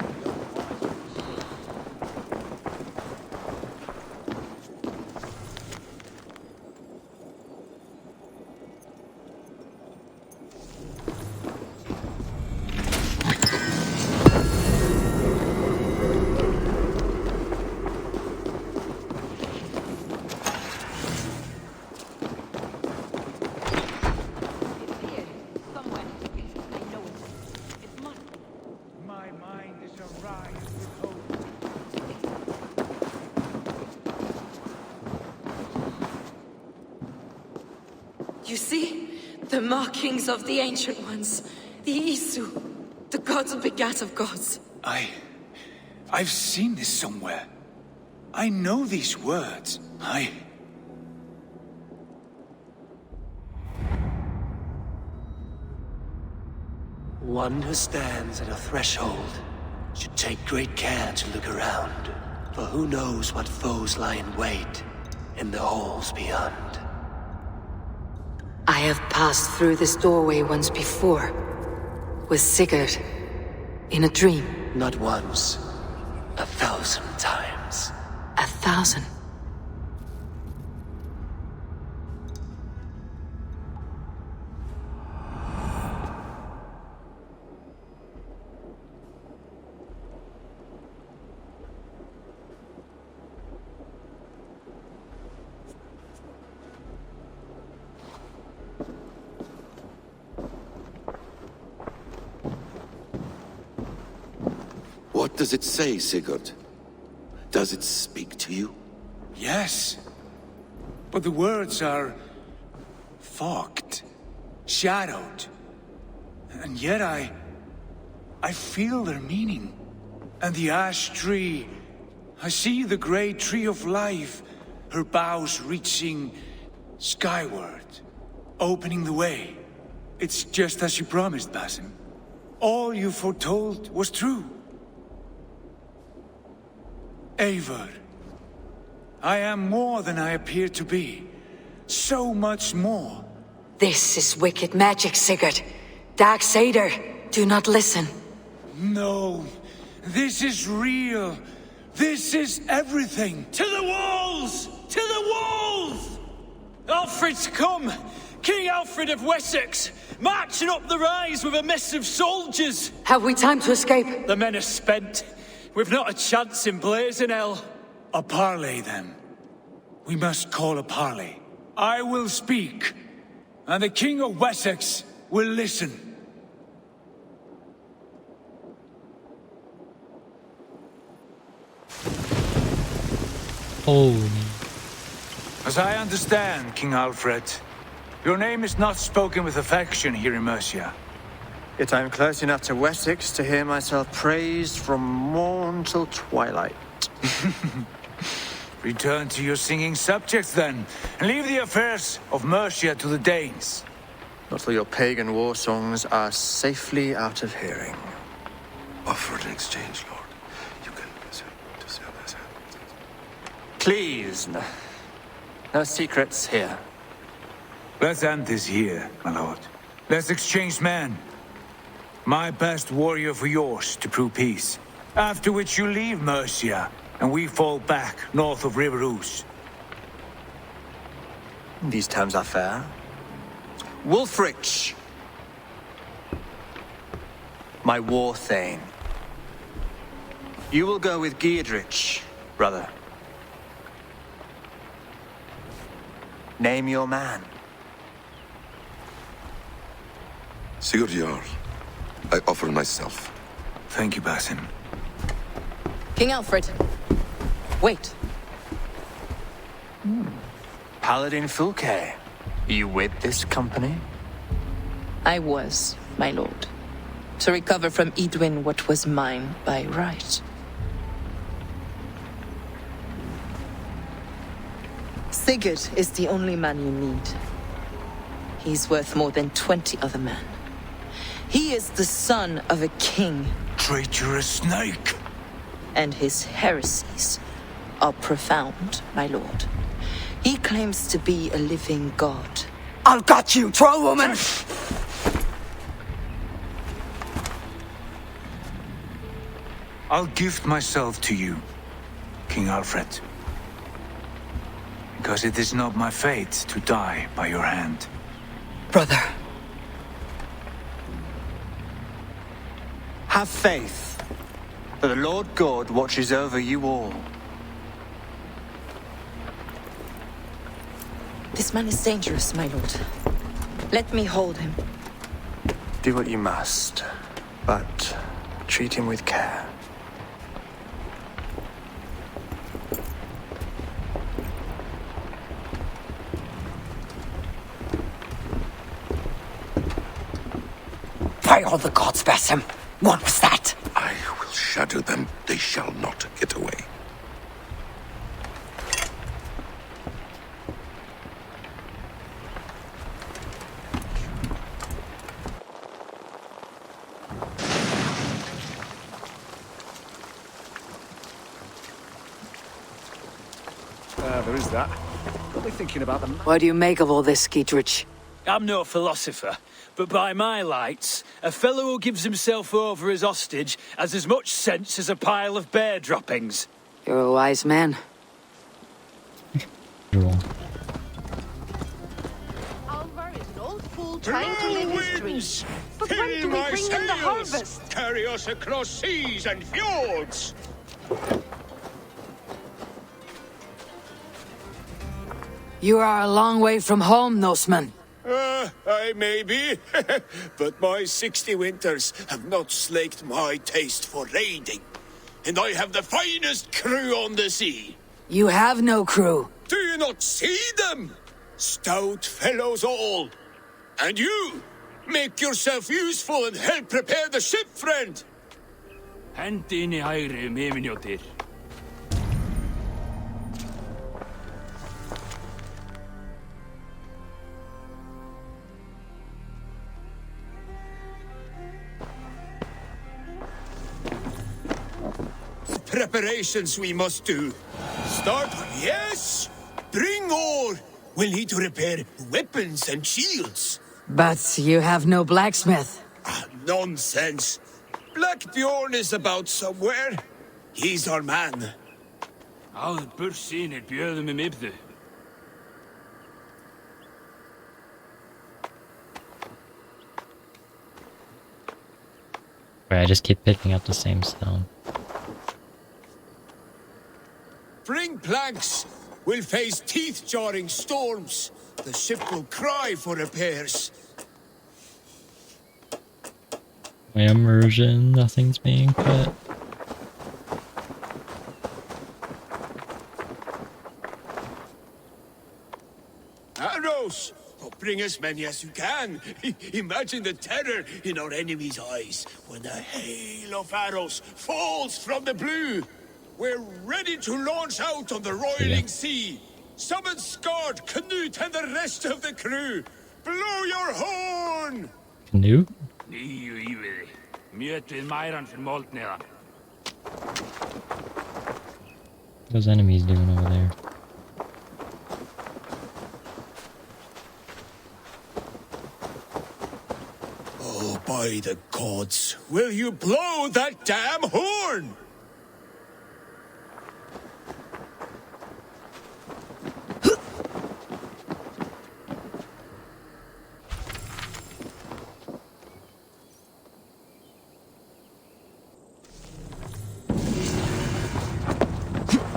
You see? The markings of the Ancient Ones. The Isu. The gods begat of gods. I've seen this somewhere. I know these words. One who stands at a threshold should take great care to look around, for who knows what foes lie in wait in the halls beyond. I have passed through this doorway once before. With Sigurd. In a dream. Not once. 1,000 times. 1,000? What does it say, Sigurd? Does it speak to you? Yes. But the words are fogged, shadowed. And yet I feel their meaning. And the ash tree, I see the great tree of life, her boughs reaching skyward, opening the way. It's just as you promised, Basim. All you foretold was true. Eivor, I am more than I appear to be. So much more. This is wicked magic, Sigurd. Darksader, do not listen. No, this is real. This is everything. To the walls! To the walls! Alfred's come! King Alfred of Wessex, marching up the rise with a mess of soldiers. Have we time to escape? The men are spent. We've not a chance in blazing hell. A parley, then. We must call a parley. I will speak, and the King of Wessex will listen. Holy. As I understand, King Alfred, your name is not spoken with affection here in Mercia. Yet I am close enough to Wessex to hear myself praised from morn till twilight. Return to your singing subjects, then, and leave the affairs of Mercia to the Danes. Not till your pagan war songs are safely out of hearing. Offer an exchange, Lord. You can... Please, no secrets here. Let's end this here, my lord. Let's exchange men. My best warrior for yours to prove peace. After which you leave Mercia, and we fall back north of River Ouse. These terms are fair. Wulfrich, my war thane. You will go with Giedrich, brother. Name your man. Sigurd Jarl, I offer myself. Thank you, Basim. King Alfred. Wait. Paladin Fulke, you with this company? I was, my lord. To recover from Edwin what was mine by right. Sigurd is the only man you need. He's worth more than 20 other men. He is the son of a king. Traitorous snake! And his heresies are profound, my lord. He claims to be a living god. I'll got you, troll woman! I'll gift myself to you, King Alfred. Because it is not my fate to die by your hand. Brother. Have faith, for the Lord God watches over you all. This man is dangerous, my lord. Let me hold him. Do what you must, but treat him with care. By all the gods, Basim! What was that? I will shatter them. They shall not get away. There is that. Got me thinking about the... What do you make of all this, Giedrich? I'm no philosopher, but by my lights, a fellow who gives himself over as hostage has as much sense as a pile of bear droppings. You're a wise man. Alvar is an old fool trying to live his dreams. But when do we bring in the harvest? Carry us across seas and fjords! You are a long way from home, Norseman. I may be, but my 60 winters have not slaked my taste for raiding. And I have the finest crew on the sea. You have no crew. Do you not see them? Stout fellows all. And you, make yourself useful and help prepare the ship, friend. Hendi inn í hægri heiminn. Preparations we must do. Start, yes! Bring ore! We'll need to repair weapons and shields. But you have no blacksmith. Nonsense. Black Bjorn is about somewhere. He's our man. Áður bursýnir bjöðum mibðu. Wait, I just keep picking up the same stone. Bring planks. We'll face teeth-jarring storms. The ship will cry for repairs. My immersion, nothing's being put. Arrows! Oh, bring as many as you can. Imagine the terror in our enemies' eyes when a hail of arrows falls from the blue. We're ready to launch out on the roiling sea. Summon Skard, Canute, and the rest of the crew. Blow your horn! Canute? Níu íviði. Mjöt við mæran fyrir mold neðan. What those enemies doing over there? Oh, by the gods, will you blow that damn horn?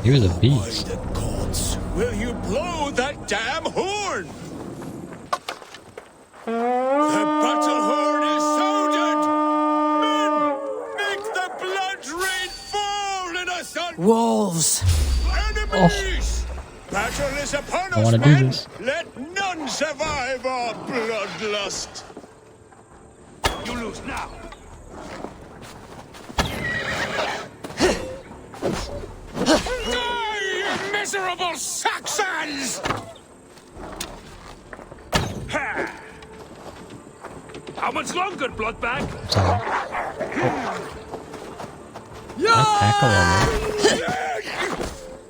He was a beast. By the gods, will you blow that damn horn? The battle horn is sounded! Men, make the blood rain fall in us on wolves! Enemies! Battle is upon I us, wanna do men! this. Let none survive our bloodlust! You lose now. Die, you miserable Saxons! How much longer, Bloodbag?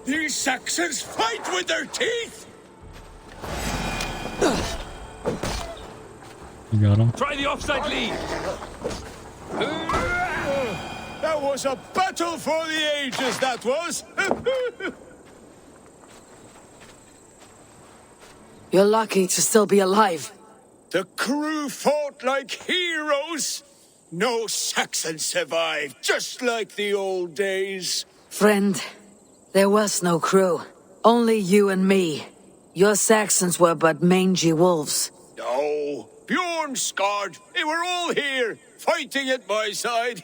These Saxons fight with their teeth! You got him? Try the offside lead. That was a battle for the ages, that was! You're lucky to still be alive. The crew fought like heroes! No Saxon survived, just like the old days. Friend, there was no crew. Only you and me. Your Saxons were but mangy wolves. No, Bjorn Skard, they were all here, fighting at my side,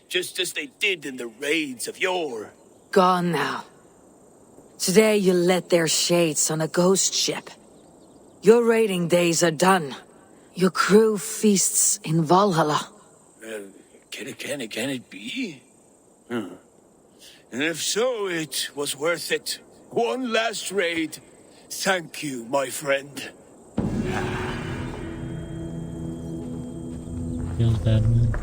just as they did in the raids of yore. Gone now. Today you let their shades on a ghost ship. Your raiding days are done. Your crew feasts in Valhalla. Can it be? And if so, it was worth it. One last raid. Thank you, my friend. Feels bad, man.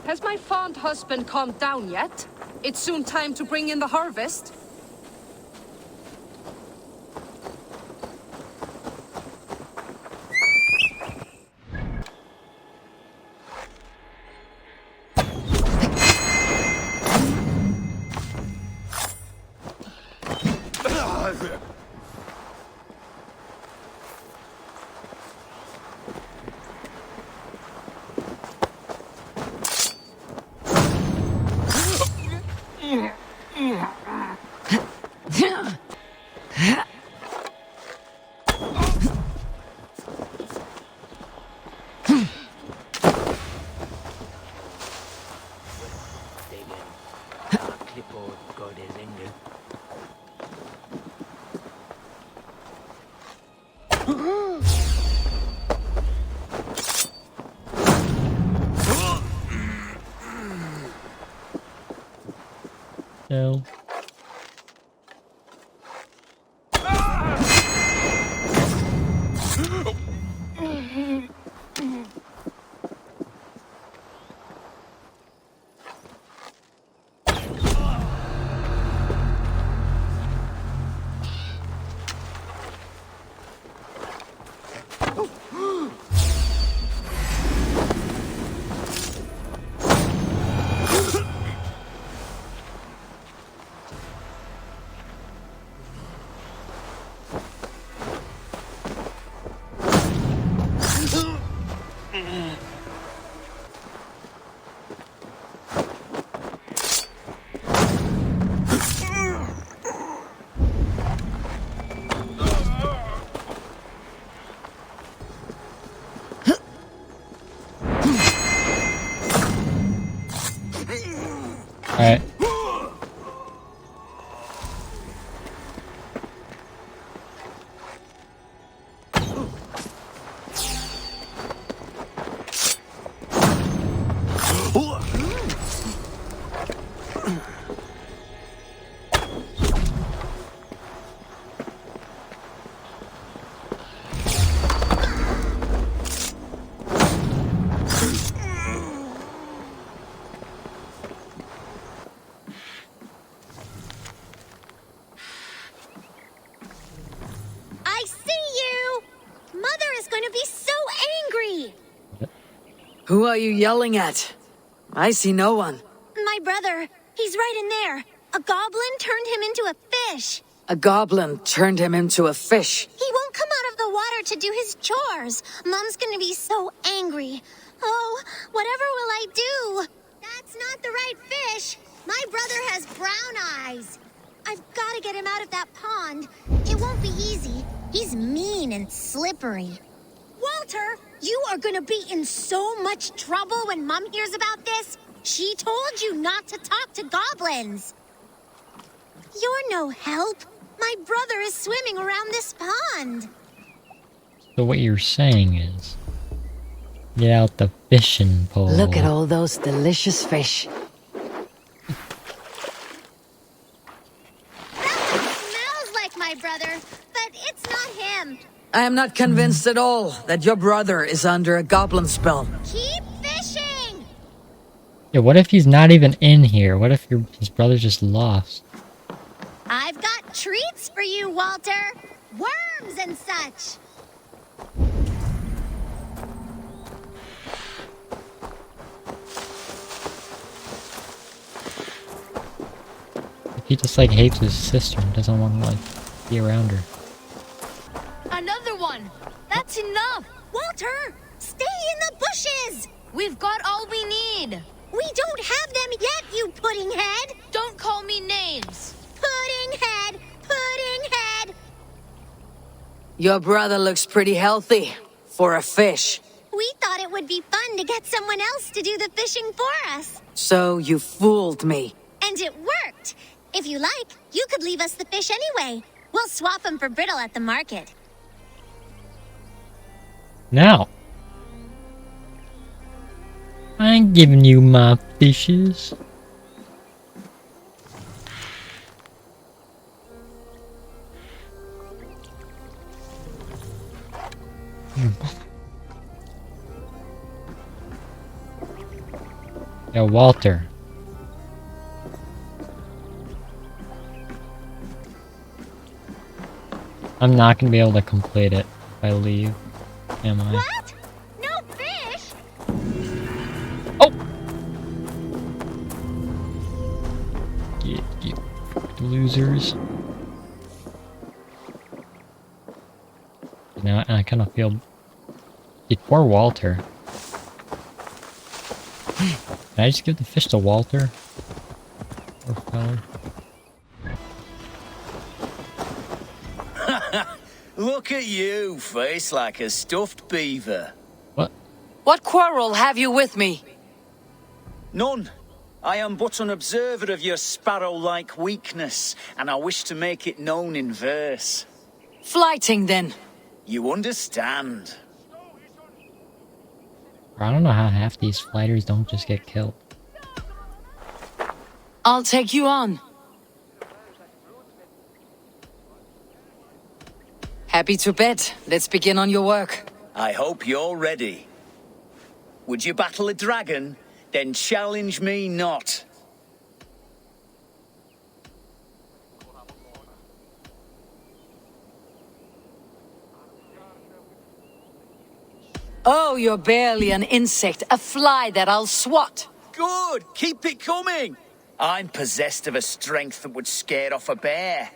Has my fond husband calmed down yet? It's soon time to bring in the harvest. No. Alright. Who are you yelling at? I see no one. My brother. He's right in there. A goblin turned him into a fish. A goblin turned him into a fish. He won't come out of the water to do his chores. Mom's gonna be so angry. Oh, whatever will I do? That's not the right fish. My brother has brown eyes. I've gotta get him out of that pond. It won't be easy. He's mean and slippery. Walter, you are gonna be in so much trouble when Mom hears about this. She told you not to talk to goblins. You're no help. My brother is swimming around this pond. So what you're saying is, get out the fishing pole. Look at all those delicious fish. That smells like my brother, but it's not him. I am not convinced at all that your brother is under a goblin spell. Keep fishing! Yeah, what if he's not even in here? What if his brother's just lost? I've got treats for you, Walter. Worms and such. He just like hates his sister and doesn't want to like be around her. Another one! That's enough! Walter! Stay in the bushes! We've got all we need! We don't have them yet, you pudding head! Don't call me names! Pudding head! Pudding head! Your brother looks pretty healthy for a fish. We thought it would be fun to get someone else to do the fishing for us. So you fooled me. And it worked! If you like, you could leave us the fish anyway. We'll swap them for brittle at the market. Now. ain't giving you my fishes. Yo, Walter. I'm not gonna be able to complete it if I leave, am I? What? No fish? Oh! You losers. Now I kind of feel... Poor Walter. Can I just give the fish to Walter? Poor fella. Look at you, face like a stuffed beaver. What? What quarrel have you with me? None. I am but an observer of your sparrow-like weakness, and I wish to make it known in verse. Flyting, then. You understand. I don't know how half these fighters don't just get killed. I'll take you on. Happy to bet. Let's begin on your work. I hope you're ready. Would you battle a dragon? Then challenge me not. Oh, you're barely an insect, a fly that I'll swat. Good, keep it coming. I'm possessed of a strength that would scare off a bear.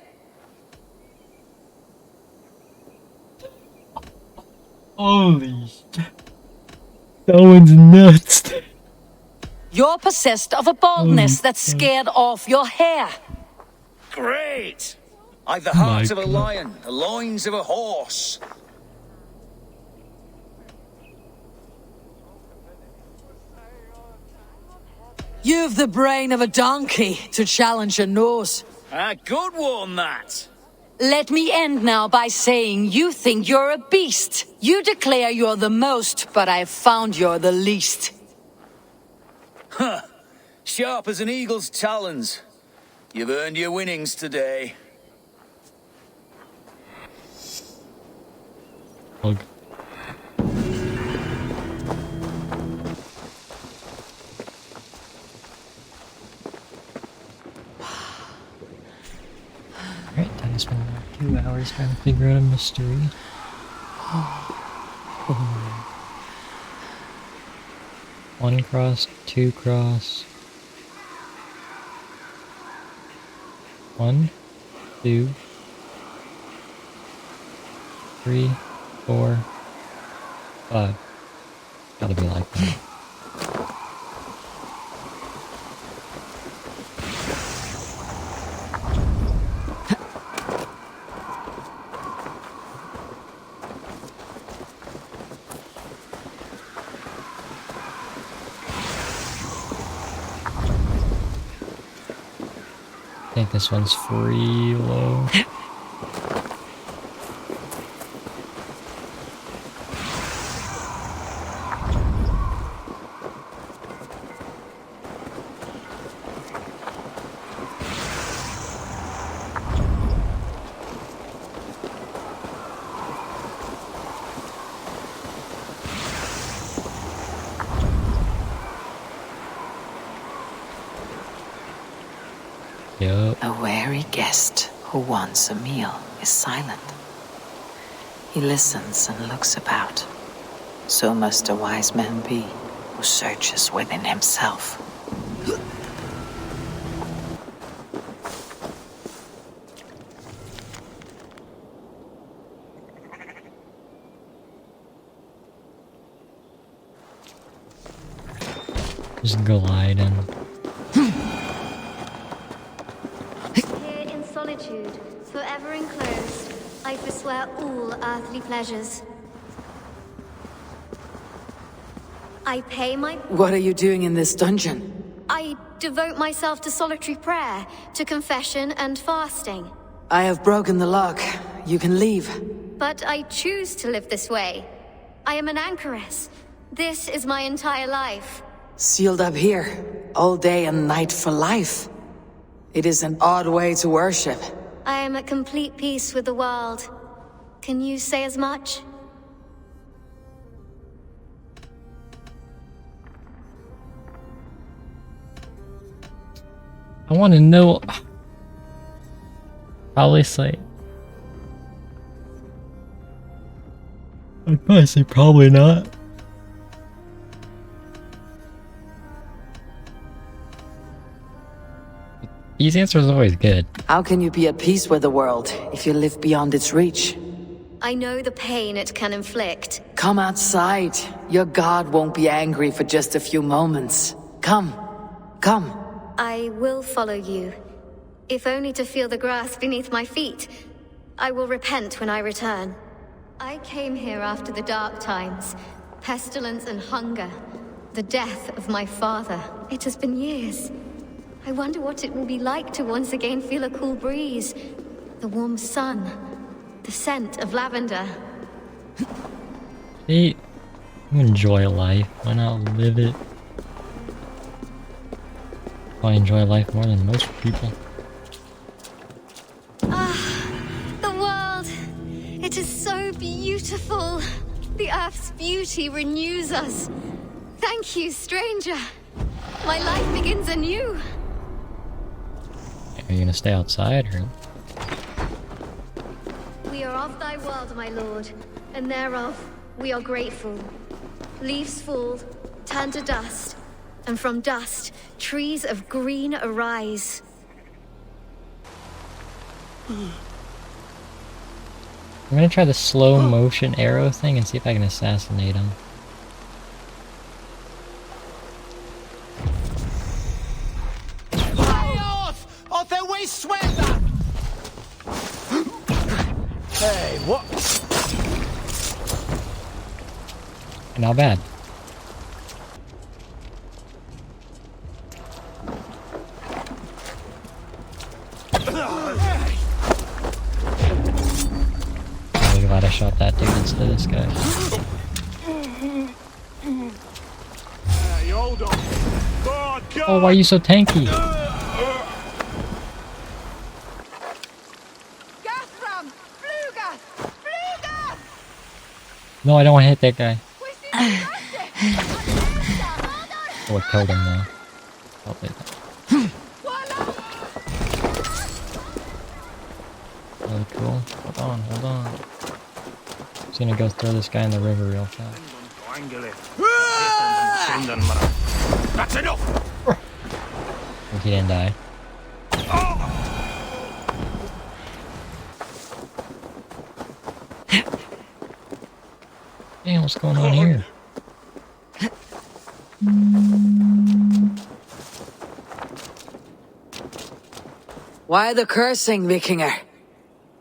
Holy shit. That one's nuts. You're possessed of a baldness that scared off your hair. Great! I've the heart of a lion, the loins of a horse. You've the brain of a donkey to challenge a nose. A good one, that. Let me end now by saying you think you're a beast. You declare you're the most, but I've found you're the least. Huh. Sharp as an eagle's talons. You've earned your winnings today. Hug. Alright, time to spend 2 hours trying to figure out a mystery. One cross, 2 cross. 1, 2, 3, 4, 5. Gotta be like that. I think this one's free low. Yep. A wary guest who wants a meal is silent. He listens and looks about. So must a wise man be who searches within himself. Just gliding. Here in solitude, forever enclosed, I forswear all earthly pleasures. I pay my... What are you doing in this dungeon? I devote myself to solitary prayer, to confession and fasting. I have broken the lock. You can leave. But I choose to live this way. I am an anchoress. This is my entire life. Sealed up here, all day and night for life. It is an odd way to worship. I am at complete peace with the world. Can you say as much? I want to know. Probably say. I'd probably say probably not. These answers are always good. How can you be at peace with the world if you live beyond its reach? I know the pain it can inflict. Come outside. Your god won't be angry for just a few moments. Come. Come. I will follow you, if only to feel the grass beneath my feet. I will repent when I return. I came here after the dark times, pestilence and hunger, the death of my father. It has been years. I wonder what it will be like to once again feel a cool breeze, the warm sun, the scent of lavender. Hey, you enjoy life. Why not live it? I enjoy life more than most people. The world! It is so beautiful. The earth's beauty renews us. Thank you, stranger. My life begins anew. Are you gonna stay outside, or? We are of thy world, my lord, and thereof we are grateful. Leaves fall, turn to dust, and from dust, trees of green arise. I'm gonna try the slow motion arrow thing and see if I can assassinate him. Hey, what? Not bad. I'm glad I shot that dude instead of this guy. Hey, hold on. God, God. Oh, why are you so tanky? No, I don't want to hit that guy. Oh, I killed him though. I'll take that. Really cool. Hold on. Just gonna go throw this guy in the river real fast. That's enough! Think he didn't die. Damn, what's going on here? Why the cursing, Vikinger?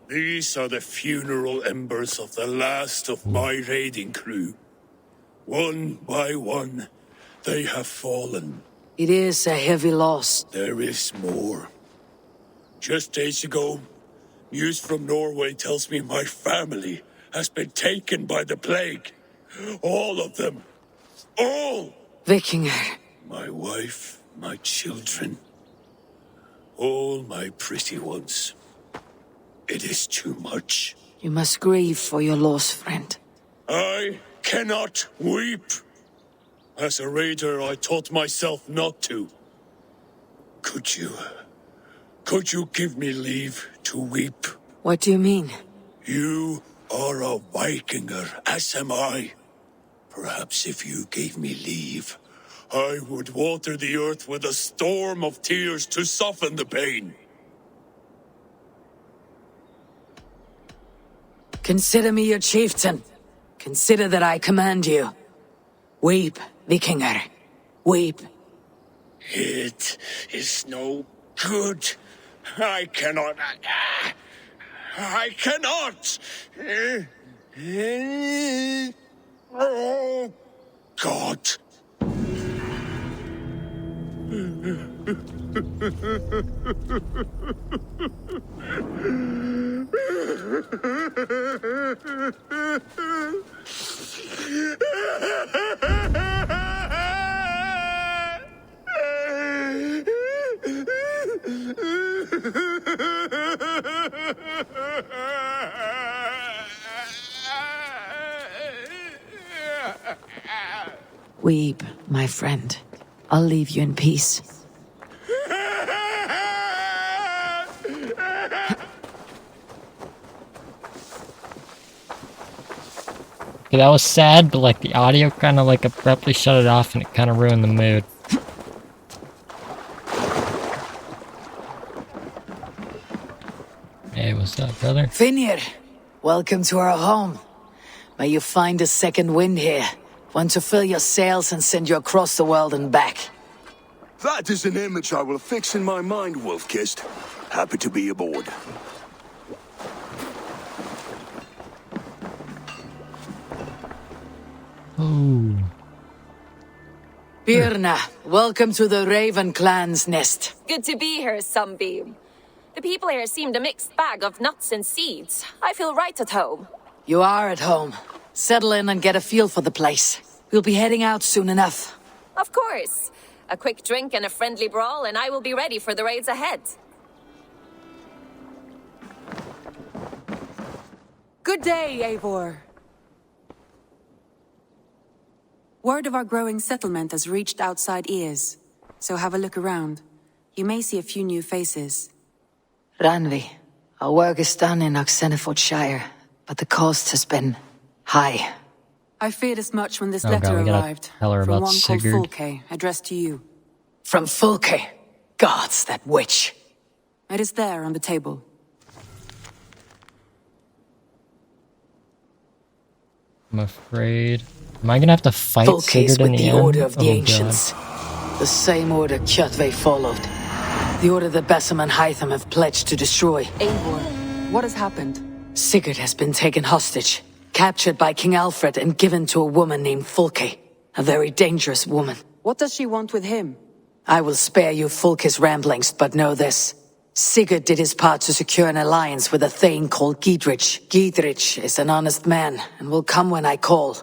These are the funeral embers of the last of my raiding crew. One by one, they have fallen. It is a heavy loss. There is more. Just days ago, news from Norway tells me my family has been taken by the plague. All of them. All! Vikinger. My wife, my children. All my pretty ones. It is too much. You must grieve for your lost friend. I cannot weep. As a raider, I taught myself not to. Could you give me leave to weep? What do you mean? You are a Vikinger, as am I. Perhaps if you gave me leave, I would water the earth with a storm of tears to soften the pain. Consider me your chieftain. Consider that I command you. Weep, Vikinger. Weep. It is no good. I cannot. I cannot. Oh, God. Weep, my friend. I'll leave you in peace. Okay, that was sad, but like the audio kind of like abruptly shut it off and it kind of ruined the mood. Hey, what's up, brother? Finir, welcome to our home. May you find a second wind here. One to fill your sails and send you across the world and back. That is an image I will fix in my mind, Wolf-Kissed. Happy to be aboard. Ooh. Birna, welcome to the Raven clan's nest. Good to be here, Sunbeam. The people here seemed a mixed bag of nuts and seeds. I feel right at home. You are at home. Settle in and get a feel for the place. We'll be heading out soon enough. Of course. A quick drink and a friendly brawl, and I will be ready for the raids ahead. Good day, Eivor. Word of our growing settlement has reached outside ears, so have a look around. You may see a few new faces. Ranvi, our work is done in Oxenefordscire, but the cost has been high. I feared as much when this Oh letter God, we gotta arrived tell her from about one Sigurd. called Fulke, addressed to you. From Fulke? Gods, that witch. It is there on the table. I'm afraid. Am I gonna have to fight Fulke is Sigurd in with the the end? Order of the Oh, Ancients. The same order Kjotve followed. The order that Basim and Hytham have pledged to destroy. Eivor, what has happened? Sigurd has been taken hostage, captured by King Alfred and given to a woman named Fulke. A very dangerous woman. What does she want with him? I will spare you Fulke's ramblings, but know this. Sigurd did his part to secure an alliance with a thane called Gidrich. Gidrich is an honest man, and will come when I call.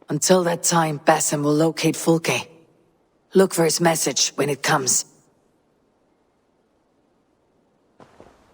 Until that time, Basim will locate Fulke. Look for his message when it comes.